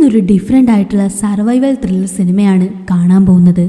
ഇന്നൊരു ഡിഫറെൻ്റ് ആയിട്ടുള്ള survival thriller സിനിമയാണ് കാണാൻ പോകുന്നത്.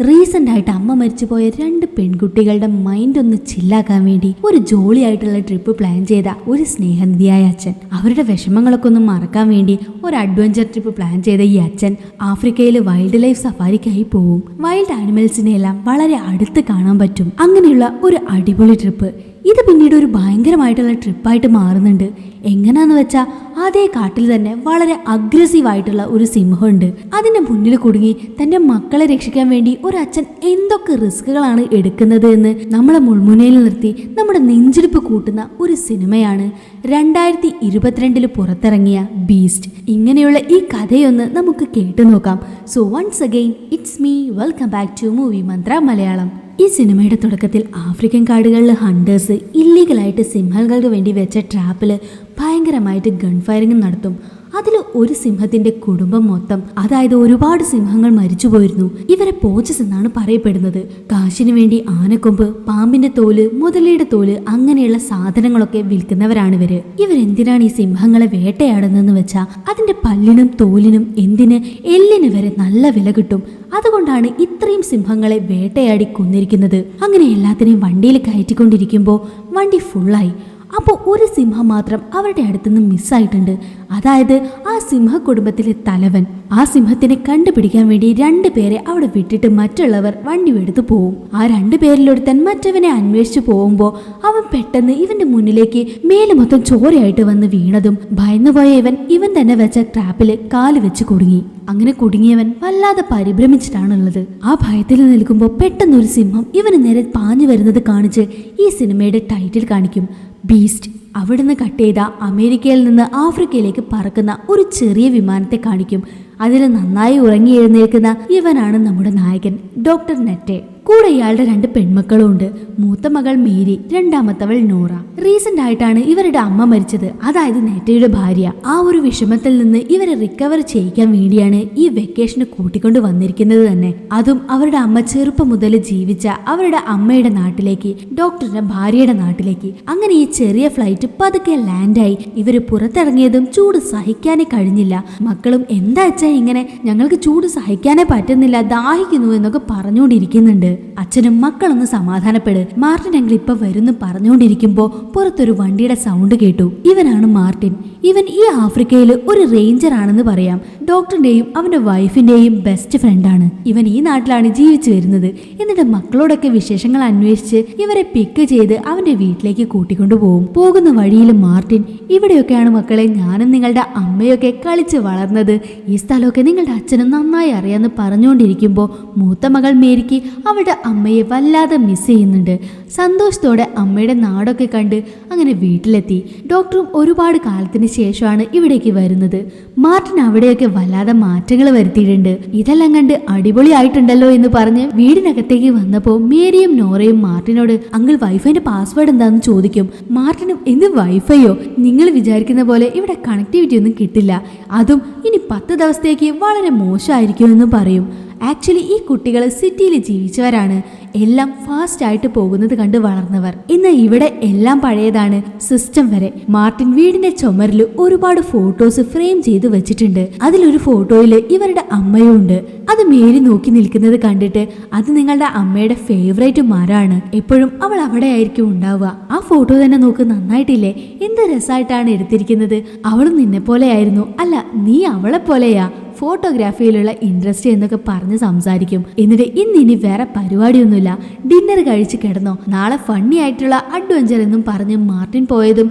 റീസെൻ്റ് ആയിട്ട് അമ്മ മരിച്ചുപോയ 2 പെൺകുട്ടികളുടെ മൈൻഡ് ഒന്ന് ചില്ലാക്കാൻ വേണ്ടി ഒരു ജോളിയായിട്ടുള്ള ട്രിപ്പ് പ്ലാൻ ചെയ്ത ഒരു സ്നേഹനിധിയായ അച്ഛൻ. അവരുടെ വിഷമങ്ങളൊക്കെ ഒന്ന് മറക്കാൻ വേണ്ടി ഒരു അഡ്വഞ്ചർ ട്രിപ്പ് പ്ലാൻ ചെയ്ത ഈ അച്ഛൻ ആഫ്രിക്കയിൽ വൈൽഡ് ലൈഫ് സഫാരിക്കായി പോവും. വൈൽഡ് ആനിമൽസിനെ എല്ലാം വളരെ അടുത്ത് കാണാൻ പറ്റും. അങ്ങനെയുള്ള ഒരു അടിപൊളി ട്രിപ്പ്. ഇത് പിന്നീട് ഒരു ഭയങ്കരമായിട്ടുള്ള ട്രിപ്പായിട്ട് മാറുന്നുണ്ട്. എങ്ങനെയാന്ന് വെച്ചാൽ അതേ കാട്ടിൽ തന്നെ വളരെ അഗ്രസീവായിട്ടുള്ള ഒരു സിംഹമുണ്ട്. അതിന്റെ മുന്നിൽ കുടുങ്ങി തന്റെ മക്കളെ രക്ഷിക്കാൻ വേണ്ടി ഒരു അച്ഛൻ എന്തൊക്കെ റിസ്കുകളാണ് എടുക്കുന്നത് എന്ന് നമ്മളെ മുൾമുനയിൽ നിർത്തി നമ്മുടെ നെഞ്ചിടിപ്പ് കൂട്ടുന്ന ഒരു സിനിമയാണ് 2022 പുറത്തിറങ്ങിയ ബീസ്റ്റ്. ഇങ്ങനെയുള്ള ഈ കഥയൊന്ന് നമുക്ക് കേട്ടു നോക്കാം. So once again it's me, welcome back to movie Mantra Malayalam. ഈ സിനിമയുടെ തുടക്കത്തിൽ ആഫ്രിക്കൻ കാടുകളിൽ ഹണ്ടേഴ്സ് ഇല്ലീഗലായിട്ട് സിംഹങ്ങൾക്ക് വേണ്ടി വെച്ച ട്രാപ്പിൽ ഭയങ്കരമായിട്ട് ഗൺ ഫയറിംഗ് നടത്തും. അതിൽ ഒരു സിംഹത്തിന്റെ കുടുംബം മൊത്തം, അതായത് ഒരുപാട് സിംഹങ്ങൾ മരിച്ചുപോയിരുന്നു. ഇവരെ പോച്ചസ് എന്നാണ് പറയപ്പെടുന്നത്. കാശിന് വേണ്ടി ആനക്കൊമ്പ്, പാമ്പിന്റെ തോല്, മുതലയുടെ തോല് അങ്ങനെയുള്ള സാധനങ്ങളൊക്കെ വിൽക്കുന്നവരാണ് ഇവര്. ഇവരെന്തിനാണ് ഈ സിംഹങ്ങളെ വേട്ടയാടുന്നതെന്ന് വെച്ചാൽ അതിന്റെ പല്ലിനും തോലിനും എന്തിന് എല്ലിന് വരെ നല്ല വില കിട്ടും. അതുകൊണ്ടാണ് ഇത്രയും സിംഹങ്ങളെ വേട്ടയാടി കൊന്നിരിക്കുന്നത്. അങ്ങനെ എല്ലാത്തിനെയും വണ്ടിയിൽ കയറ്റിക്കൊണ്ടിരിക്കുമ്പോൾ വണ്ടി ഫുള്ളായി. അപ്പോൾ ഒരു സിംഹം മാത്രം അവരുടെ അടുത്തുനിന്ന് മിസ്സായിട്ടുണ്ട്. അതായത് ആ സിംഹ കുടുംബത്തിലെ തലവൻ. ആ സിംഹത്തിനെ കണ്ടുപിടിക്കാൻ വേണ്ടി 2 പേരെ അവിടെ വിട്ടിട്ട് മറ്റുള്ളവർ വണ്ടി എടുത്തു പോവും. ആ 2 പേരിലൊരുത്തൻ മറ്റവനെ അന്വേഷിച്ചു പോകുമ്പോൾ അവൻ പെട്ടെന്ന് ഇവന്റെ മുന്നിലേക്ക് മേല് മൊത്തം ചോരയായിട്ട് വന്ന് വീണതും ഭയന്നുപോയ ഇവൻ തന്നെ വെച്ച ട്രാപ്പില് കാല് വെച്ച് കുടുങ്ങി. അങ്ങനെ കുടുങ്ങിയവൻ വല്ലാതെ പരിഭ്രമിച്ചിട്ടാണുള്ളത്. ആ ഭയത്തിൽ നിൽക്കുമ്പോൾ പെട്ടെന്ന് ഒരു സിംഹം ഇവന് നേരെ പാഞ്ഞു വരുന്നത് കാണിച്ച് ഈ സിനിമയുടെ ടൈറ്റിൽ കാണിക്കും, ബീസ്റ്റ്. അവിടുന്ന് കട്ട് ചെയ്ത അമേരിക്കയിൽ നിന്ന് ആഫ്രിക്കയിലേക്ക് പറക്കുന്ന ഒരു ചെറിയ വിമാനത്തെ കാണിക്കും. അതിൽ നന്നായി ഉറങ്ങി എഴുന്നേൽക്കുന്ന ഇവനാണ് നമ്മുടെ നായകൻ ഡോക്ടർ നെറ്റെ. കൂടെ ഇയാളുടെ 2 പെൺമക്കളും ഉണ്ട്. മൂത്ത മകൾ മേരി, രണ്ടാമത്തവൾ നോറ. റീസെന്റ് ആയിട്ടാണ് ഇവരുടെ അമ്മ മരിച്ചത്, അതായത് നെറ്റയുടെ ഭാര്യ. ആ ഒരു വിഷമത്തിൽ നിന്ന് ഇവരെ റിക്കവർ ചെയ്യിക്കാൻ വേണ്ടിയാണ് ഈ വെക്കേഷന് കൂട്ടിക്കൊണ്ട് വന്നിരിക്കുന്നത് തന്നെ. അതും അവരുടെ അമ്മ ചെറുപ്പം മുതൽ ജീവിച്ച അവരുടെ അമ്മയുടെ നാട്ടിലേക്ക്, ഡോക്ടറുടെ ഭാര്യയുടെ നാട്ടിലേക്ക്. അങ്ങനെ ഈ ചെറിയ ഫ്ലൈറ്റ് പതുക്കെ ലാൻഡായി. ഇവര് പുറത്തിറങ്ങിയതും ചൂട് സഹിക്കാനേ കഴിഞ്ഞില്ല. മക്കളും എന്താ അച്ഛാ ഇങ്ങനെ, ഞങ്ങൾക്ക് ചൂട് സഹിക്കാനേ പറ്റുന്നില്ല, ദാഹിക്കുന്നു എന്നൊക്കെ പറഞ്ഞുകൊണ്ടിരിക്കുന്നുണ്ട്. അച്ഛനും മക്കളൊന്ന് സമാധാനപ്പെട്, മാർട്ടിൻ അങ്കിൾ ഇപ്പൊ വരുന്നു പറഞ്ഞുകൊണ്ടിരിക്കുമ്പോ പുറത്തൊരു വണ്ടിയുടെ സൗണ്ട് കേട്ടു. ഇവനാണ് മാർട്ടിൻ. ഇവൻ ഈ ആഫ്രിക്കയിൽ ഒരു റേഞ്ചർ ആണെന്ന് പറയാം. ഡോക്ടറിന്റെയും അവന്റെ വൈഫിന്റെയും ബെസ്റ്റ് ഫ്രണ്ടാണ്. ഇവൻ ഈ നാട്ടിലാണ് ജീവിച്ചു വരുന്നത്. എന്നിട്ട് മക്കളോടൊക്കെ വിശേഷങ്ങൾ അന്വേഷിച്ച് ഇവരെ പിക്ക് ചെയ്ത് അവന്റെ വീട്ടിലേക്ക് കൂട്ടിക്കൊണ്ടുപോകും. പോകുന്ന വഴിയിൽ മാർട്ടിൻ, ഇവിടെയൊക്കെയാണ് മക്കളെ ഞാനും നിങ്ങളുടെ അമ്മയൊക്കെ കളിച്ച് വളർന്നത്. ഈ സ്ഥലമൊക്കെ നിങ്ങളുടെ അച്ഛനും നന്നായി അറിയാമെന്ന് പറഞ്ഞുകൊണ്ടിരിക്കുമ്പോൾ മൂത്ത മകൾ മേരിക്ക് അവളുടെ അമ്മയെ വല്ലാതെ മിസ് ചെയ്യുന്നുണ്ട്. സന്തോഷത്തോടെ അമ്മയുടെ നാടൊക്കെ കണ്ട് അങ്ങനെ വീട്ടിലെത്തി. ഡോക്ടറും ഒരുപാട് കാലത്തിന് ശേഷമാണ് ഇവിടേക്ക് വരുന്നത്. മാർട്ടിൻ അവിടെയൊക്കെ വല്ലാതെ മാറ്റങ്ങൾ വരുത്തിയിട്ടുണ്ട്. ഇതെല്ലാം കണ്ട് അടിപൊളിയായിട്ടുണ്ടല്ലോ എന്ന് പറഞ്ഞ് വീടിനകത്തേക്ക് വന്നപ്പോൾ മേരിയും നോറയും മാർട്ടിനോട് അങ്കിൾ വൈഫൈന്റെ പാസ്വേഡ് എന്താണെന്ന് ചോദിക്കും. മാർട്ടിനും എന്ത് വൈഫൈയോ, നിങ്ങൾ വിചാരിക്കുന്ന പോലെ ഇവിടെ കണക്ടിവിറ്റി ഒന്നും കിട്ടില്ല, അതും ഇനി 10 ദിവസത്തേക്ക് വളരെ മോശമായിരിക്കും എന്ന് പറയും. ആക്ച്വലി ഈ കുട്ടികൾ സിറ്റിയിൽ ജീവിച്ചവരാണ്. എല്ലാം ഫാസ്റ്റ് ആയിട്ട് പോകുന്നത് കണ്ട് വളർന്നവർ. ഇന്ന് ഇവിടെ എല്ലാം പഴയതാണ്, സിസ്റ്റം വരെ. മാർട്ടിൻ വീടിന്റെ ചുമരിൽ ഒരുപാട് ഫോട്ടോസ് ഫ്രെയിം ചെയ്ത് വെച്ചിട്ടുണ്ട്. അതിലൊരു ഫോട്ടോയിൽ ഇവരുടെ അമ്മയും ഉണ്ട്. അത് മേരി നോക്കി നിൽക്കുന്നത് കണ്ടിട്ട് അത് നിങ്ങളുടെ അമ്മയുടെ ഫേവറേറ്റ് മരമാണ്, എപ്പോഴും അവൾ അവിടെ ആയിരിക്കും ഉണ്ടാവുക. ആ ഫോട്ടോ തന്നെ നോക്ക്, നന്നായിട്ടില്ലേ, എന്ത് രസമായിട്ടാണ് എടുത്തിരിക്കുന്നത്. അവളും നിന്നെ പോലെയായിരുന്നു, അല്ല നീ അവളെ പോലെയാ, ഫോട്ടോഗ്രാഫിയിലുള്ള ഇൻട്രസ്റ്റ് എന്നൊക്കെ പറഞ്ഞ് സംസാരിക്കും. എന്നിട്ട് ഇന്നിനി വേറെ പരിപാടിയൊന്നുമില്ല, ഡിന്നർ കഴിച്ച് കിടന്നോ, നാളെ ഫണ്ണി ആയിട്ടുള്ള അഡ്വഞ്ചർ എന്നും പറഞ്ഞ് മാർട്ടിൻ പോയതും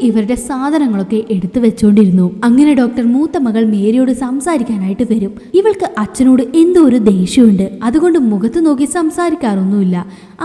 ഇവരുടെ സാധനങ്ങളൊക്കെ എടുത്തു വെച്ചോണ്ടിരുന്നു. അങ്ങനെ ഡോക്ടർ മൂത്ത മകൾ മേരിയോട് സംസാരിക്കാനായിട്ട് വരും. ഇവൾക്ക് അച്ഛനോട് എന്തോ ഒരു ദേഷ്യമുണ്ട്, അതുകൊണ്ട് മുഖത്ത് നോക്കി സംസാരിക്കാറൊന്നുമില്ല.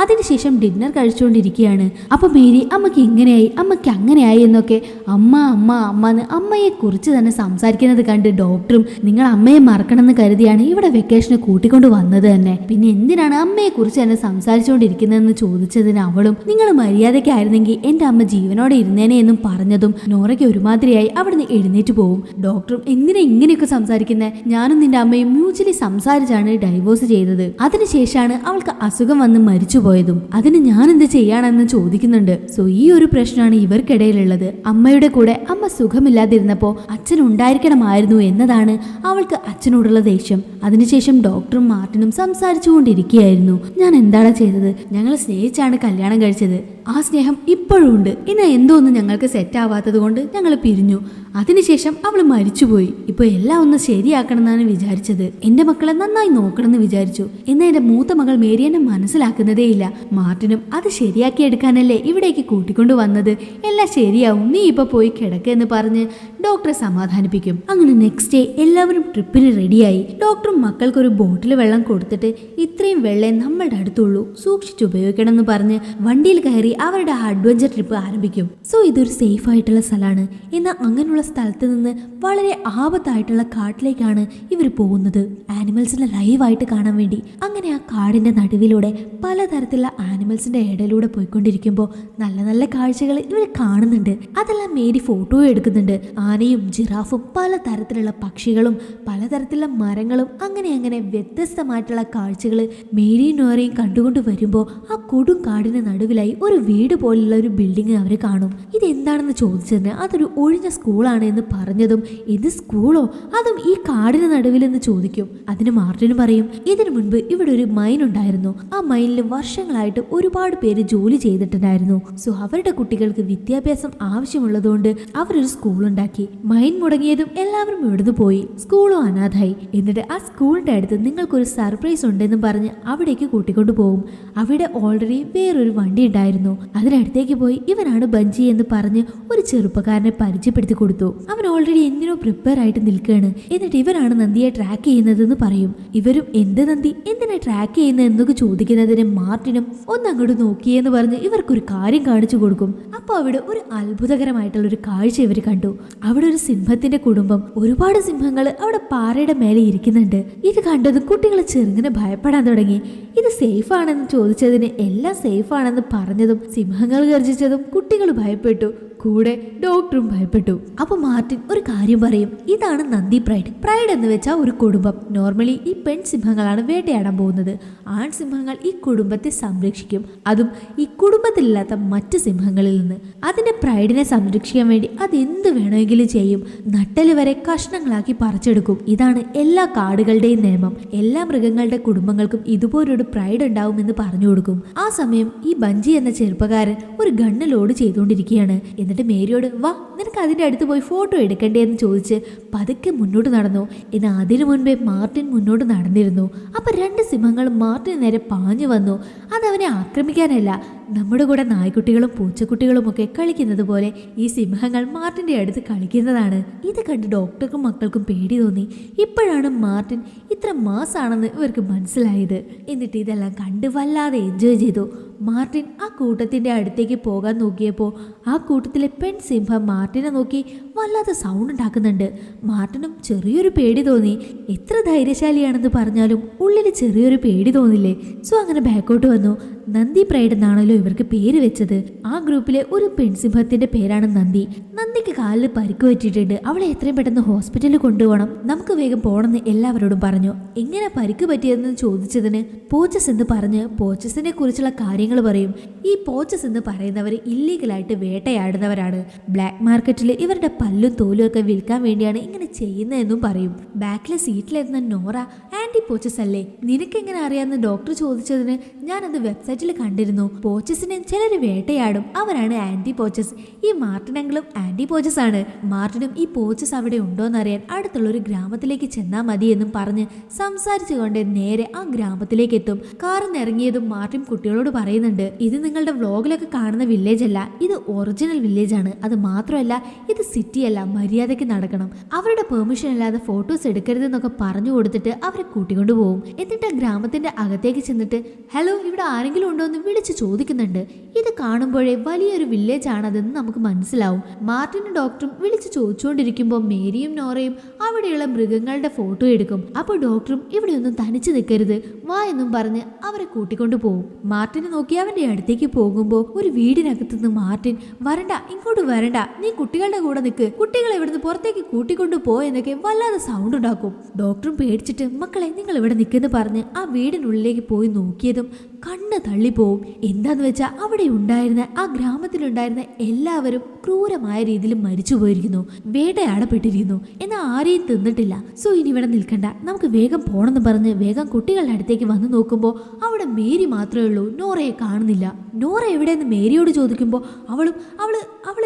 അതിനുശേഷം ഡിന്നർ കഴിച്ചുകൊണ്ടിരിക്കുകയാണ്. അപ്പൊ മേരി അമ്മയ്ക്ക് ഇങ്ങനെയായി, അമ്മയ്ക്ക് അങ്ങനെയായി എന്നൊക്കെ അമ്മ അമ്മ അമ്മ എന്ന് അമ്മയെ കുറിച്ച് തന്നെ സംസാരിക്കുന്നത് കണ്ട് ഡോക്ടറും നിങ്ങൾ അമ്മയെ മറക്കണമെന്ന് കരുതിയാണ് ഇവിടെ വെക്കേഷന് കൂട്ടിക്കൊണ്ട് വന്നത് തന്നെ. പിന്നെ എന്തിനാണ് അമ്മയെ കുറിച്ച് എന്നെ സംസാരിച്ചുകൊണ്ടിരിക്കുന്നതെന്ന് ചോദിച്ചതിന് അവളും നിങ്ങൾ മര്യാദയ്ക്കായിരുന്നെങ്കിൽ എന്റെ അമ്മ ജീവനോടെ ഇരുന്നേനെ എന്നും പറഞ്ഞതും നോറയ്ക്ക് ഒരുമാതിരിയായി അവിടുന്ന് എഴുന്നേറ്റ് പോവും. ഡോക്ടറും എന്തിനാ ഇങ്ങനെയൊക്കെ സംസാരിക്കുന്നത്? ഞാനും നിന്റെ അമ്മയും മ്യൂച്വലി സംസാരിച്ചാണ് ഡൈവോഴ്സ് ചെയ്തത്. അതിനുശേഷമാണ് അവൾക്ക് അസുഖം വന്ന് മരിച്ചുപോയതും. അതിന് ഞാൻ എന്ത് ചെയ്യാണെന്ന് ചോദിക്കുന്നുണ്ട്. സോ ഈ ഒരു പ്രശ്നമാണ് ഇവർക്കിടയിലുള്ളത്. അമ്മയുടെ കൂടെ അമ്മ സുഖമില്ലാതിരുന്നപ്പോ അച്ഛൻ ഉണ്ടായിരിക്കണമായിരുന്നു എന്നതാണ് അവൾക്ക് അച്ഛനോടുള്ള ദേഷ്യം. അതിനുശേഷം ഡോക്ടറും മാർട്ടിനും സംസാരിച്ചുകൊണ്ടിരിക്കുകയായിരുന്നു. ഞാൻ എന്താണ് ചെയ്തത്? ഞങ്ങൾ സ്നേഹിച്ചാണ് കല്യാണം കഴിച്ചത്. ആ സ്നേഹം ഇപ്പോഴും ഉണ്ട്. ഇന്ന് എന്തോന്നും ഞങ്ങൾക്ക് സെറ്റ് ആവാത്തത് കൊണ്ട് ഞങ്ങൾ പിരിഞ്ഞു. അതിനുശേഷം അവൾ മരിച്ചുപോയി. ഇപ്പൊ എല്ലാം ഒന്ന് ശരിയാക്കണം എന്നാണ് വിചാരിച്ചത്. എന്റെ മക്കളെ നന്നായി നോക്കണമെന്ന് വിചാരിച്ചു. എന്നാൽ എന്റെ മൂത്ത മകൾ മേരി എന്നെ മനസ്സിലാക്കുന്നതേയില്ല. മാർട്ടിനും അത് ശരിയാക്കി എടുക്കാനല്ലേ ഇവിടേക്ക് കൂട്ടിക്കൊണ്ടു വന്നത്. എല്ലാം ശരിയാവും, നീ ഇപ്പൊ പോയി കിടക്കെന്ന് പറഞ്ഞ് ഡോക്ടറെ സമാധാനിപ്പിക്കും. അങ്ങനെ നെക്സ്റ്റ് ഡേ എല്ലാവരും ട്രിപ്പിന് റെഡിയായി. ഡോക്ടറും മക്കൾക്കൊരു ബോട്ടിൽ വെള്ളം കൊടുത്തിട്ട് ഇത്രയും വെള്ളം നമ്മളുടെ അടുത്തുള്ളൂ, സൂക്ഷിച്ച് ഉപയോഗിക്കണം എന്ന് പറഞ്ഞ് വണ്ടിയിൽ കയറി അവരുടെ അഡ്വഞ്ചർ ട്രിപ്പ് ആരംഭിക്കും. സോ ഇതൊരു സേഫ് ആയിട്ടുള്ള സ്ഥലമാണ്. എന്നാൽ അങ്ങനെയുള്ള സ്ഥലത്ത് നിന്ന് വളരെ ആപത്തായിട്ടുള്ള കാട്ടിലേക്കാണ് ഇവർ പോകുന്നത്, ആനിമൽസിനെ ലൈവായിട്ട് കാണാൻ വേണ്ടി. അങ്ങനെ ആ കാടിന്റെ നടുവിലൂടെ പലതരത്തിലുള്ള ആനിമൽസിന്റെ ഇടയിലൂടെ പോയിക്കൊണ്ടിരിക്കുമ്പോൾ നല്ല നല്ല കാഴ്ചകൾ ഇവർ കാണുന്നുണ്ട്. അതെല്ലാം മേരി ഫോട്ടോ എടുക്കുന്നുണ്ട്. ആനയും ജിറാഫും പലതരത്തിലുള്ള പക്ഷികളും പലതരത്തിലുള്ള മരങ്ങളും അങ്ങനെ അങ്ങനെ വ്യത്യസ്തമായിട്ടുള്ള കാഴ്ചകൾ മേരിയും നോറയും കണ്ടുകൊണ്ട് വരുമ്പോൾ ആ കൊടും കാടിന് നടുവിലായി ഒരു വീട് പോലുള്ള ഒരു ബിൽഡിംഗ് അവർ കാണും. ഇതെന്താണെന്ന് ചോദിച്ചതിന് അതൊരു ഒഴിഞ്ഞ സ്കൂളാണ് എന്ന് പറഞ്ഞതും ഇത് സ്കൂളോ, അതും ഈ കാടിന് നടുവിൽ എന്ന് ചോദിക്കും. അതിന് മാർട്ടിന് പറയും ഇതിനു മുൻപ് ഇവിടെ ഒരു മൈൻ ഉണ്ടായിരുന്നു. ആ മൈനിൽ വർഷങ്ങളായിട്ട് ഒരുപാട് പേര് ജോലി ചെയ്തിട്ടുണ്ടായിരുന്നു. സോ അവരുടെ കുട്ടികൾക്ക് വിദ്യാഭ്യാസം ആവശ്യമുള്ളതുകൊണ്ട് അവരൊരു സ്കൂൾ ഉണ്ടാക്കി. മൈൻ മുടങ്ങിയതും എല്ലാവരും ഇവിടുന്ന് പോയി. സ്കൂളും അനാഥായി. എന്നിട്ട് ആ സ്കൂളിന്റെ അടുത്ത് നിങ്ങൾക്കൊരു സർപ്രൈസ് ഉണ്ടെന്ന് പറഞ്ഞ് അവിടേക്ക് കൂട്ടിക്കൊണ്ടു പോകും. അവിടെ ഓൾറെഡി വേറൊരു വണ്ടി ഉണ്ടായിരുന്നു. അതിനടുത്തേക്ക് പോയി ഇവനാണ് ബഞ്ചി എന്ന് പറഞ്ഞ് ഒരു ചെറുപ്പക്കാരനെ പരിചയപ്പെടുത്തി കൊടുത്തു. അവൻ ഓൾറെഡി എന്തിനോ പ്രിപ്പയർ ആയിട്ട് നിൽക്കുകയാണ്. എന്നിട്ട് ഇവരാണ് നന്ദിയെ ട്രാക്ക് ചെയ്യുന്നതെന്ന് പറയും. ഇവരും എന്ത് നന്ദി, എന്തിനാ ട്രാക്ക് ചെയ്യുന്നത് എന്നൊക്കെ ചോദിക്കുന്നതിന് മാർട്ടിനും ഒന്നങ്ങോട്ട് നോക്കിയെന്ന് പറഞ്ഞ് ഇവർക്കൊരു കാര്യം കാണിച്ചു കൊടുക്കും. അപ്പൊ അവിടെ ഒരു അത്ഭുതകരമായിട്ടുള്ള ഒരു കാഴ്ച ഇവർ കണ്ടു. അവിടെ ഒരു സിംഹത്തിന്റെ കുടുംബം, ഒരുപാട് സിംഹങ്ങൾ അവിടെ പാറയുടെ മേലെ ഇരിക്കുന്നുണ്ട്. ഇത് കണ്ടതും കുട്ടികൾ ചെറുങ്ങനെ ഭയപ്പെടാൻ തുടങ്ങി. ഇത് സേഫ് ആണെന്ന് ചോദിച്ചതിന് എല്ലാം സേഫ് ആണെന്ന് പറഞ്ഞതും സിംഹങ്ങൾ ഗർജിച്ചതും കുട്ടികൾ ഭയപ്പെട്ടു. കൂടെ ഡോക്ടറും ഭയപ്പെട്ടു. അപ്പൊ മാർട്ടിൻ ഒരു കാര്യം പറയും, ഇതാണ് നന്ദി പ്രൈഡ്. പ്രൈഡ് എന്ന് വെച്ചാൽ ഒരു കുടുംബം. നോർമലി ഈ പെൺസിംഹങ്ങളാണ് വേട്ടയാടാൻ പോകുന്നത്. ആൺസിംഹങ്ങൾ ഈ കുടുംബത്തെ സംരക്ഷിക്കും, അതും ഈ കുടുംബത്തിലില്ലാത്ത മറ്റ് സിംഹങ്ങളിൽ നിന്ന്. അതിന്റെ പ്രൈഡിനെ സംരക്ഷിക്കാൻ വേണ്ടി അതെന്ത് വേണമെങ്കിലും ചെയ്യും. നട്ടല് വരെ കഷ്ണങ്ങളാക്കി പറിച്ചെടുക്കും. ഇതാണ് എല്ലാ കാടുകളുടെയും നിയമം. എല്ലാ മൃഗങ്ങളുടെ കുടുംബങ്ങൾക്കും ഇതുപോലൊരു പ്രൈഡ് ഉണ്ടാവുമെന്ന് പറഞ്ഞു കൊടുക്കും. ആ സമയം ഈ ബഞ്ചി എന്ന ചെറുപ്പക്കാരൻ ഒരു ഗണ്ണ് ലോഡ് ചെയ്തുകൊണ്ടിരിക്കുകയാണ്. എന്നിട്ട് മേരിയോട് വാ, നിനക്ക് അതിൻ്റെ അടുത്ത് പോയി ഫോട്ടോ എടുക്കണ്ടേ എന്ന് ചോദിച്ച് പതുക്കെ മുന്നോട്ട് നടന്നു. എന്നാൽ അതിനു മുൻപേ മാർട്ടിൻ മുന്നോട്ട് നടന്നിരുന്നു. അപ്പം രണ്ട് സിംഹങ്ങളും മാർട്ടിന് നേരെ പാഞ്ഞു വന്നു. അതവനെ ആക്രമിക്കാനല്ല, നമ്മുടെ കൂടെ നായ്ക്കുട്ടികളും പൂച്ചക്കുട്ടികളും ഒക്കെ കളിക്കുന്നത് പോലെ ഈ സിംഹങ്ങൾ മാർട്ടിൻ്റെ അടുത്ത് കളിക്കുന്നതാണ്. ഇത് കണ്ട് ഡോക്ടർക്കും മക്കൾക്കും പേടി തോന്നി. ഇപ്പോഴാണ് മാർട്ടിൻ ഇത്ര മാസാണെന്ന് ഇവർക്ക് മനസ്സിലായത്. എന്നിട്ട് ഇതെല്ലാം കണ്ട് വല്ലാതെ എൻജോയ് ചെയ്തു. മാർട്ടിൻ ആ കൂട്ടത്തിൻ്റെ അടുത്തേക്ക് പോകാൻ നോക്കിയപ്പോൾ ആ കൂട്ടത്തിലെ പെൺസിംഹം മാർട്ടിനെ നോക്കി വല്ലാതെ സൗണ്ട് ഉണ്ടാക്കുന്നുണ്ട്. മാർട്ടിനും ചെറിയൊരു പേടി തോന്നി. എത്ര ധൈര്യശാലിയാണെന്ന് പറഞ്ഞാലും ഉള്ളിൽ ചെറിയൊരു പേടി തോന്നില്ലേ? സോ അങ്ങനെ ബാക്കോട്ട് വന്നു. നന്ദി പ്രൈഡ് എന്നാണല്ലോ ഇവർക്ക് പേര് വെച്ചത്. ആ ഗ്രൂപ്പിലെ ഒരു പെൺസിംഹത്തിന്റെ പേരാണ് നന്ദി. നന്ദിക്ക് കാലിൽ പരിക്ക് പറ്റിയിട്ടുണ്ട്. അവളെ എത്രയും പെട്ടെന്ന് ഹോസ്പിറ്റലിൽ കൊണ്ടുപോകണം, നമുക്ക് വേഗം പോകണമെന്ന് എല്ലാവരോടും പറഞ്ഞു. എങ്ങനെ പരിക്ക് പറ്റിയതെന്ന് ചോദിച്ചതിന് പോച്ചസ് എന്ന് പറഞ്ഞ് പോച്ചസിനെ കുറിച്ചുള്ള കാര്യങ്ങൾ പറയും. ഈ പോച്ചസ് എന്ന് പറയുന്നവർ ഇല്ലീഗലായിട്ട് വേട്ടയാടുന്നവരാണ്. ബ്ലാക്ക് മാർക്കറ്റിൽ ഇവരുടെ പല്ലും തോലും ഒക്കെ വിൽക്കാൻ വേണ്ടിയാണ് ഇങ്ങനെ ചെയ്യുന്നതെന്നും പറയും. ബാക്കിലെ സീറ്റിലിരുന്ന നോറ, ആന്റി പോച്ചസ് അല്ലേ, നിനക്കെങ്ങനെ അറിയാമെന്ന് ഡോക്ടർ ചോദിച്ചതിന് ഞാനത് വെബ്സൈറ്റിൽ കണ്ടിരുന്നു. പോച്ചസിനെ ചിലർ വേട്ടയാടും, അവരാണ് ആന്റി പോച്ചസ്. ഈ മാർട്ടിനെങ്കിലും ആന്റി പോച്ചസ് ആണ്. മാർട്ടിനും ഈ പോച്ചസ് അവിടെ ഉണ്ടോയെന്നറിയാൻ അടുത്തുള്ള ഒരു ഗ്രാമത്തിലേക്ക് ചെന്നാൽ മതി എന്നും പറഞ്ഞ് സംസാരിച്ചുകൊണ്ട് നേരെ ആ ഗ്രാമത്തിലേക്ക് എത്തും. കാറിൽ നിന്ന് ഇറങ്ങിയതും മാർട്ടിൻ കുട്ടികളോട് പറയുന്നുണ്ട്, ഇത് നിങ്ങളുടെ വ്ലോഗിലൊക്കെ കാണുന്ന വില്ലേജ് അല്ല, ഇത് ഒറിജിനൽ വില്ലേജ് ആണ്. അത് മാത്രമല്ല ഇത് സിറ്റി അല്ല, മര്യാദയ്ക്ക് നടക്കണം. അവരുടെ പെർമിഷൻ അല്ലാതെ ഫോട്ടോസ് എടുക്കരുതെന്നൊക്കെ പറഞ്ഞു കൊടുത്തിട്ട് അവരെ കൂട്ടിക്കൊണ്ടു പോകും. എന്നിട്ട് ആ ഗ്രാമത്തിന്റെ അകത്തേക്ക് ചെന്നിട്ട് ഹലോ, ഇവിടെ ആരെങ്കിലും ഉണ്ടോ എന്ന് വിളിച്ച് ചോദിക്കുന്നുണ്ട്. ഇത് കാണുമ്പോഴേ വലിയൊരു വില്ലേജ് ആണതെന്ന് നമുക്ക് മനസ്സിലാവും. മാർട്ടിനും ഡോക്ടറും വിളിച്ച് ചോദിച്ചുകൊണ്ടിരിക്കുമ്പോൾ മേരിയും നോറയും അവിടെയുള്ള മൃഗങ്ങളുടെ ഫോട്ടോ എടുക്കും. അപ്പോൾ ഡോക്ടറും ഇവിടെ ഒന്നും തനിച്ചു നിൽക്കരുത് വാ എന്നും പറഞ്ഞ് അവരെ കൂട്ടിക്കൊണ്ടു പോകും. മാർട്ടിനെ നോക്കി അവന്റെ അടുത്തേക്ക് പോകുമ്പോൾ ഒരു വീടിനകത്തുനിന്ന് മാർട്ടിൻ, വരണ്ട, ഇങ്ങോട്ട് വരണ്ട, നീ കുട്ടികളുടെ കൂടെ നിൽക്ക്, കുട്ടികളെ ഇവിടുന്ന് പുറത്തേക്ക് കൂട്ടിക്കൊണ്ടു പോ എന്നൊക്കെ വല്ലാതെ സൗണ്ട് ഉണ്ടാക്കും. ഡോക്ടറും പേടിച്ചിട്ട് മക്കളെ നിങ്ങൾ ഇവിടെ നിൽക്കെന്ന് പറഞ്ഞ് ആ വീടിനുള്ളിലേക്ക് പോയി നോക്കിയതും കണ്ണ് തള്ളിപ്പോവും. എന്താന്ന് വെച്ചാൽ അവിടെ ഉണ്ടായിരുന്ന ആ ഗ്രാമത്തിലുണ്ടായിരുന്ന എല്ലാവരും ക്രൂരമായ രീതിയിൽ മരിച്ചു പോയിരിക്കുന്നു, വേട്ടയാടപ്പെട്ടിരിക്കുന്നു. എന്നാൽ ആരെയും തിന്നിട്ടില്ല. സോ ഇനി ഇവിടെ നിൽക്കണ്ട, നമുക്ക് വേഗം പോണെന്ന് പറഞ്ഞ് വേഗം കുട്ടികളുടെ അടുത്തേക്ക് വന്ന് നോക്കുമ്പോൾ അവിടെ മേരി മാത്രമേ ഉള്ളൂ. നോറയെ കാണുന്നില്ല. നോറ എവിടെയെന്ന് മേരിയോട് ചോദിക്കുമ്പോൾ അവൾ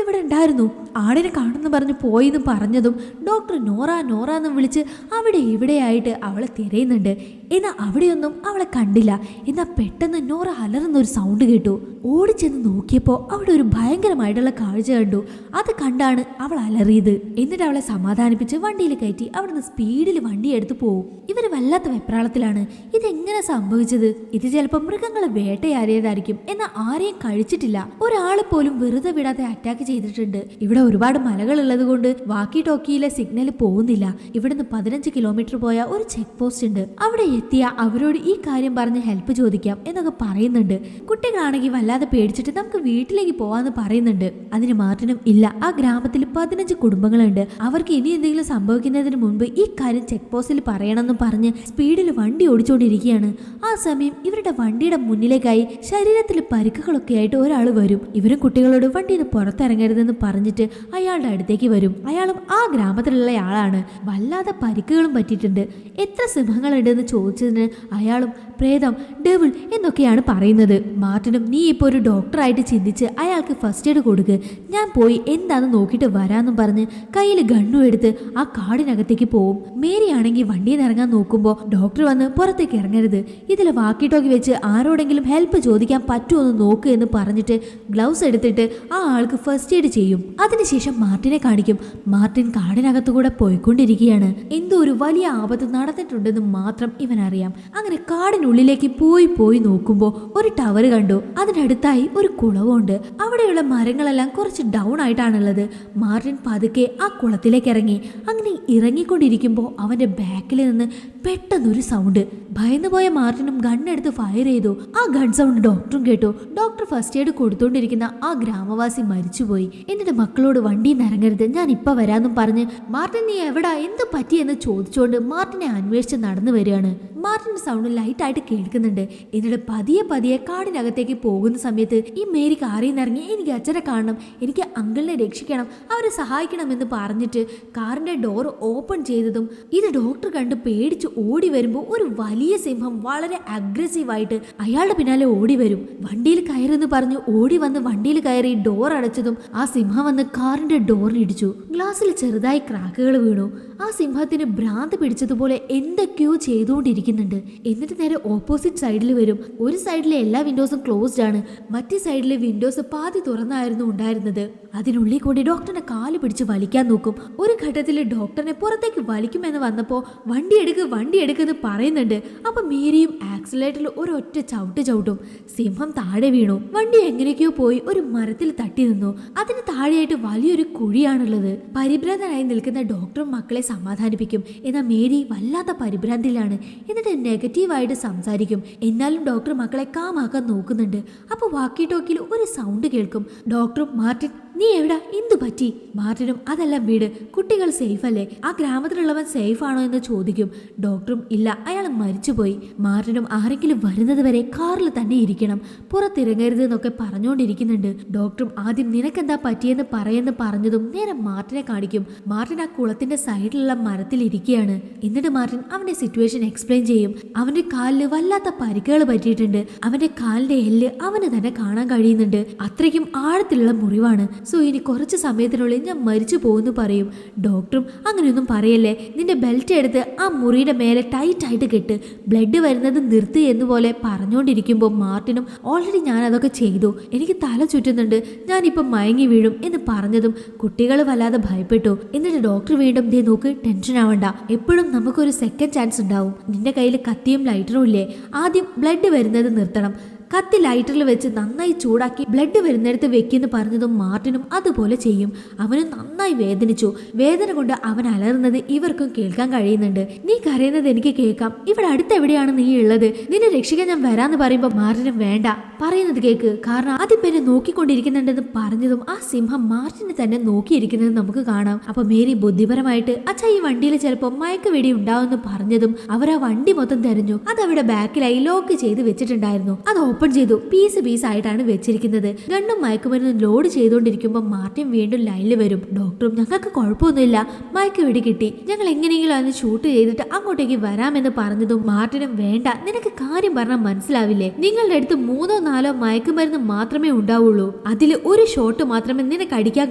ഇവിടെ ഉണ്ടായിരുന്നു, ആടിനെ കാണുന്നു പറഞ്ഞ് പോയിന്ന് പറഞ്ഞതും ഡോക്ടർ നോറ നോറ എന്ന് വിളിച്ച് അവിടെ ഇവിടെയായിട്ട് അവളെ തിരയുന്നുണ്ട്. എന്നാൽ അവിടെയൊന്നും അവളെ കണ്ടില്ല. എന്നാൽ പെട്ടെന്ന് നോറ അലറുന്ന ഒരു സൗണ്ട് കേട്ടു. ഓടിച്ചെന്ന് നോക്കിയപ്പോൾ അവിടെ ഒരു ഭയങ്കരമായിട്ടുള്ള കാഴ്ച കണ്ടു. അത് കണ്ടാണ് അവൾ അലറിയത്. എന്നിട്ട് അവളെ സമാധാനിപ്പിച്ച് വണ്ടിയിൽ കയറ്റി അവിടുന്ന് സ്പീഡിൽ വണ്ടി എടുത്ത് പോവും. ഇവര് വല്ലാത്ത വെപ്രാളത്തിലാണ്. ഇതെങ്ങനെ സംഭവിച്ചത്? ഇത് ചിലപ്പോൾ മൃഗങ്ങളെ വേട്ടയാടിയതായിരിക്കും. എന്നാൽ ആരെയും കഴിച്ചിട്ടില്ല. ഒരാളെ പോലും വെറുതെ വിടാതെ അറ്റാക്ക് ചെയ്തിട്ടുണ്ട്. ഇവിടെ ഒരുപാട് മലകൾ ഉള്ളത് കൊണ്ട് വാക്കി ടോക്കിയിലെ സിഗ്നൽ പോകുന്നില്ല. ഇവിടുന്ന് 15 കിലോമീറ്റർ പോയ ഒരു ചെക്ക് പോസ്റ്റ് ഉണ്ട്. അവിടെ എത്തിയ അവരോട് ഈ കാര്യം പറഞ്ഞ് ഹെൽപ്പ് ചോദിക്കാം എന്നൊക്കെ പറയുന്നുണ്ട്. കുട്ടികളാണെങ്കിൽ വല്ലാതെ പേടിച്ചിട്ട് നമുക്ക് വീട്ടിലേക്ക് പോവാന്ന് പറയുന്നുണ്ട്. അതിന് മാർട്ടിനും ഇല്ല, ആ ഗ്രാമത്തിൽ 15 കുടുംബങ്ങളുണ്ട്, അവർക്ക് ഇനി എന്തെങ്കിലും സംഭവിക്കുന്നതിന് മുൻപ് ഈ കാര്യം ചെക്ക് പോസ്റ്റിൽ പറയണമെന്ന് പറഞ്ഞ് സ്പീഡിൽ വണ്ടി ഓടിച്ചുകൊണ്ടിരിക്കുകയാണ്. ആ സമയം ഇവരുടെ വണ്ടിയുടെ മുന്നിലേക്കായി ശരീരത്തിൽ പരിക്കുകളൊക്കെ ആയിട്ട് ഒരാൾ വരും. ഇവരും കുട്ടികളോട് വണ്ടിയിൽ നിന്ന് പുറത്തിറങ്ങരുതെന്ന് പറഞ്ഞിട്ട് അയാളുടെ അടുത്തേക്ക് വരും. അയാളും ആ ഗ്രാമത്തിലുള്ള ആളാണ്. വല്ലാതെ പരിക്കുകളും പറ്റിയിട്ടുണ്ട്. എത്ര സിംഹങ്ങളുണ്ടെന്ന് ചോദിച്ചതിന് അയാളും പ്രേതം, ഡെവിൾ എന്നൊക്കെയാണ് പറയുന്നത്. മാർട്ടിനും നീ ഇപ്പോൾ ഒരു ഡോക്ടറായിട്ട് ചിന്തിച്ച് അയാൾക്ക് ഫസ്റ്റ് എയ്ഡ് കൊടുക്ക്, ഞാൻ പോയി എന്താന്ന് നോക്കിയിട്ട് വരാമെന്നും പറഞ്ഞ് കയ്യിൽ ഗണ്ണും എടുത്ത് ആ കാടിനകത്തേക്ക് പോവും. മേരി ആണെങ്കിൽ വണ്ടിയിൽ നിന്ന് ഇറങ്ങാൻ നോക്കുമ്പോൾ ഡോക്ടർ വന്ന് പുറത്തേക്ക് ഇറങ്ങരുത്, ഇതിൽ വാക്കി ടോക്കി വെച്ച് ആരോടെങ്കിലും ഹെൽപ്പ് ചോദിക്കാൻ പറ്റുമോ എന്ന് നോക്ക് എന്ന് പറഞ്ഞിട്ട് ഗ്ലൗസ് എടുത്തിട്ട് ആ ആൾക്ക് ഫസ്റ്റ് എയ്ഡ് ചെയ്യും. അതിനുശേഷം മാർട്ടിനെ കാണിക്കും. മാർട്ടിൻ കാടിനകത്തുകൂടെ പോയിക്കൊണ്ടിരിക്കുകയാണ്. എന്തോ ഒരു വലിയ ആപത്ത് നടന്നിട്ടുണ്ടെന്ന് മാത്രം ഇവനറിയാം. അങ്ങനെ കാടിനുള്ളിലേക്ക് പോയി നോക്കുമ്പോൾ ഒരു ടവർ കണ്ടു. അതിനടുത്തായി ഒരു കുളവുണ്ട്. അവിടെയുള്ള മരങ്ങളെല്ലാം കുറച്ച് ഡൗൺ ആയിട്ടാണുള്ളത്. മാർട്ടിൻ പതുക്കെ ആ കുളത്തിലേക്ക് ഇറങ്ങി. അങ്ങനെ ഇറങ്ങിക്കൊണ്ടിരിക്കുമ്പോൾ അവന്റെ ബാക്കിൽ നിന്ന് പെട്ടെന്നൊരു സൗണ്ട്. ഭയന്നുപോയ മാർട്ടിനും ഗണ്ണെടുത്ത് ഫയർ ചെയ്തു. ആ ഗൺ സൗണ്ട് ഡോക്ടറും കേട്ടു. ഡോക്ടർ ഫസ്റ്റ് എയ്ഡ് കൊടുത്തോണ്ടിരിക്കുന്ന ആ ഗ്രാമവാസി മരിച്ചുപോയി. എന്നിട്ട് മക്കളോട് വണ്ടിയിൽ നിന്ന് ഇറങ്ങരുത്, ഞാൻ ഇപ്പൊ വരാമെന്നും പറഞ്ഞ് മാർട്ടിൻ നീ എവിടാ, എന്ത് പറ്റിയെന്ന് ചോദിച്ചുകൊണ്ട് മാർട്ടിനെ അന്വേഷിച്ച് നടന്നു വരികയാണ്. മാർട്ടിന്റെ സൗണ്ട് ലൈറ്റായിട്ട് കേൾക്കുന്നുണ്ട്. എന്നിട്ട് പതിയെ കാടിനകത്തേക്ക് പോകുന്ന സമയത്ത് ഈ മേരി കാറിൽ നിന്ന് ഇറങ്ങി എനിക്ക് അച്ഛനെ കാണണം, എനിക്ക് അങ്കിളിനെ രക്ഷിക്കണം, അവരെ സഹായിക്കണം എന്ന് പറഞ്ഞിട്ട് കാറിന്റെ ഡോർ ഓപ്പൺ ചെയ്തതും ഇത് ഡോക്ടർ കണ്ട് പേടിച്ച് ഓടി വരുമ്പോൾ ഒരു വലിയ സിംഹം വളരെ അഗ്രസീവായിട്ട് അയാളുടെ പിന്നാലെ ഓടി വരും. വണ്ടിയിൽ കയറെന്ന് പറഞ്ഞു ഓടി വന്ന് വണ്ടിയിൽ കയറി ഡോർ അടച്ചതും ആ സിംഹം വന്ന് കാറിന്റെ ഡോറിനിടിച്ചു. ഗ്ലാസ്സിൽ ചെറുതായി ക്രാക്കുകൾ വീണു. ആ സിംഹത്തിന് ഭ്രാന്ത് പിടിച്ചതുപോലെ എന്തൊക്കെയോ ചെയ്തുകൊണ്ടിരിക്കുന്നുണ്ട്. എന്നിട്ട് നേരെ ഓപ്പോസിറ്റ് സൈഡിൽ വരും. ഒരു സൈഡിലെ എല്ലാ വിൻഡോസും ക്ലോസ്ഡ് ആണ്, മറ്റേ സൈഡിലെ വിൻഡോസ് പാതി തുറന്നായിരുന്നു ഉണ്ടായിരുന്നത്. അതിനുള്ളിൽ കൂടി ഡോക്ടറിനെ കാല് പിടിച്ച് വലിക്കാൻ നോക്കും. ഒരു ഘട്ടത്തിൽ ഡോക്ടറിനെ പുറത്തേക്ക് വലിക്കുമെന്ന് വന്നപ്പോൾ വണ്ടി എടുക്കെന്ന് പറയുന്നുണ്ട്. അപ്പൊ മേരിയും ആക്സിലേറ്ററിൽ ഒരൊറ്റ ചവിട്ടും. സിംഹം താഴെ വീണു. വണ്ടി എങ്ങനെയൊക്കെയോ പോയി ഒരു മരത്തിൽ തട്ടി നിന്നു. അതിന് താഴെയായിട്ട് വലിയൊരു കുഴിയാണുള്ളത്. പരിഭ്രാന്തനായി നിൽക്കുന്ന ഡോക്ടറും മക്കളെ സമാധാനിപ്പിക്കും. എന്നാൽ മേരി വല്ലാത്ത പരിഭ്രാന്തിയിലാണ്. എന്നിട്ട് നെഗറ്റീവായിട്ട് സംസാരിക്കും. എന്നാലും ഡോക്ടർ മക്കളെ കാമാക്കാൻ നോക്കുന്നുണ്ട്. അപ്പൊ വാക്കി ടോക്കിൽ ഒരു സൗണ്ട് കേൾക്കും. ഡോക്ടറും മാർട്ടിൻ നീ എവിടാ, എന്തു പറ്റി? മാർട്ടിനും അതെല്ലാം വീട്, കുട്ടികൾ സേഫ് അല്ലേ, ആ ഗ്രാമത്തിലുള്ളവൻ സേഫ് ആണോ എന്ന് ചോദിക്കും. ഡോക്ടറും ഇല്ല, അയാൾ മരിച്ചുപോയി. മാർട്ടിനും ആരെങ്കിലും വരുന്നത് വരെ കാറിൽ തന്നെ ഇരിക്കണം, പുറത്തിറങ്ങരുത് എന്നൊക്കെ പറഞ്ഞുകൊണ്ടിരിക്കുന്നുണ്ട്. ഡോക്ടറും ആദ്യം നിനക്കെന്താ പറ്റിയെന്ന് പറയുമെന്ന് പറഞ്ഞതും നേരെ മാർട്ടിനെ കാണിക്കും. മാർട്ടിൻ ആ കുളത്തിന്റെ സൈഡിലുള്ള മരത്തിൽ ഇരിക്കുകയാണ്. എന്നിട്ട് മാർട്ടിൻ അവന്റെ സിറ്റുവേഷൻ എക്സ്പ്ലെയിൻ ചെയ്യും. അവന്റെ കാലില് വല്ലാത്ത പരിക്കുകൾ പറ്റിയിട്ടുണ്ട്. അവന്റെ കാലിന്റെ എല്ല് അവന് തന്നെ കാണാൻ കഴിയുന്നുണ്ട്. അത്രയ്ക്കും ആഴത്തിലുള്ള മുറിവാണ്. സോ ഇനി കുറച്ച് സമയത്തിനുള്ളിൽ ഞാൻ മരിച്ചു പോകുന്നു പറയും. ഡോക്ടറും അങ്ങനെയൊന്നും പറയല്ലേ, നിന്റെ ബെൽറ്റ് എടുത്ത് ആ മുറിയുടെ മേലെ ടൈറ്റായിട്ട് കെട്ട്, ബ്ലഡ് വരുന്നത് നിർത്തി എന്നുപോലെ പറഞ്ഞുകൊണ്ടിരിക്കുമ്പോൾ മാർട്ടിനും ഓൾറെഡി ഞാൻ അതൊക്കെ ചെയ്തു, എനിക്ക് തല ചുറ്റുന്നുണ്ട്, ഞാനിപ്പം മയങ്ങി വീഴും എന്ന് പറഞ്ഞതും കുട്ടികൾ വല്ലാതെ ഭയപ്പെട്ടു. എന്നിട്ട് ഡോക്ടർ വീണ്ടും ദേ നോക്ക്, ടെൻഷൻ ആവണ്ട, എപ്പോഴും നമുക്കൊരു സെക്കൻഡ് ചാൻസ് ഉണ്ടാവും. നിന്റെ കയ്യിൽ കത്തിയും ലൈറ്ററും ഇല്ലേ, ആദ്യം ബ്ലഡ് വരുന്നത് നിർത്തണം, കത്തി ലൈറ്ററിൽ വെച്ച് നന്നായി ചൂടാക്കി ബ്ലഡ് വരുന്നിടത്ത് വെക്കെന്ന് പറഞ്ഞതും മാർട്ടിനും അതുപോലെ ചെയ്യും. അവനും നന്നായി വേദനിച്ചു. വേദന കൊണ്ട് അവൻ അലറുന്നത് ഇവർക്കും കേൾക്കാൻ കഴിയുന്നുണ്ട്. നീ കരയുന്നത് എനിക്ക് കേൾക്കാം. ഇവിടെ അടുത്തെവിടെയാണ് നീ ഉള്ളത്? നിന്നെ രക്ഷിക്കാൻ ഞാൻ വരാന്ന് പറയുമ്പോ മാർട്ടിനും വേണ്ട, പറയുന്നത് കേക്ക്, കാരണം അതിപ്പോ എന്നെ നോക്കിക്കൊണ്ടിരിക്കുന്നുണ്ടെന്ന് പറഞ്ഞതും ആ സിംഹം മാർട്ടിനെ തന്നെ നോക്കിയിരിക്കുന്നത് നമുക്ക് കാണാം. അപ്പൊ മേരി ബുദ്ധിപരമായിട്ട് അച്ഛാ ഈ വണ്ടിയിൽ ചിലപ്പോ മയക്കുവെടി ഉണ്ടാവുമെന്ന് പറഞ്ഞതും അവർ ആ വണ്ടി മൊത്തം തെരഞ്ഞു. അതവിടെ ബാക്കിലായി ലോക്ക് ചെയ്ത് വെച്ചിട്ടുണ്ടായിരുന്നു. അത് ഓപ്പൺ ചെയ്തു. പീസ് ആയിട്ടാണ് വെച്ചിരിക്കുന്നത്. ഗണ്ണും മയക്കുമരുന്നും ലോഡ് ചെയ്തുകൊണ്ടിരിക്കുമ്പോൾ മാർട്ടിൻ വീണ്ടും ലൈനിൽ വരും. ഡോക്ടറും ഞങ്ങൾക്ക് കുഴപ്പമൊന്നുമില്ല, മയക്കുവെടി കിട്ടി, ഞങ്ങൾ എങ്ങനെയെങ്കിലും അതിന് ഷൂട്ട് ചെയ്തിട്ട് അങ്ങോട്ടേക്ക് വരാമെന്ന് പറഞ്ഞതും മാർട്ടിനും വേണ്ട, നിനക്ക് കാര്യം പറഞ്ഞാൽ മനസ്സിലാവില്ലേ, നിങ്ങളുടെ അടുത്ത് 3 or 4 മയക്കുമരുന്ന് മാത്രമേ ഉണ്ടാവുള്ളൂ. അതിൽ ഒരു ഷോട്ട് മാത്രമേ നിനക്ക് അടിക്കാൻ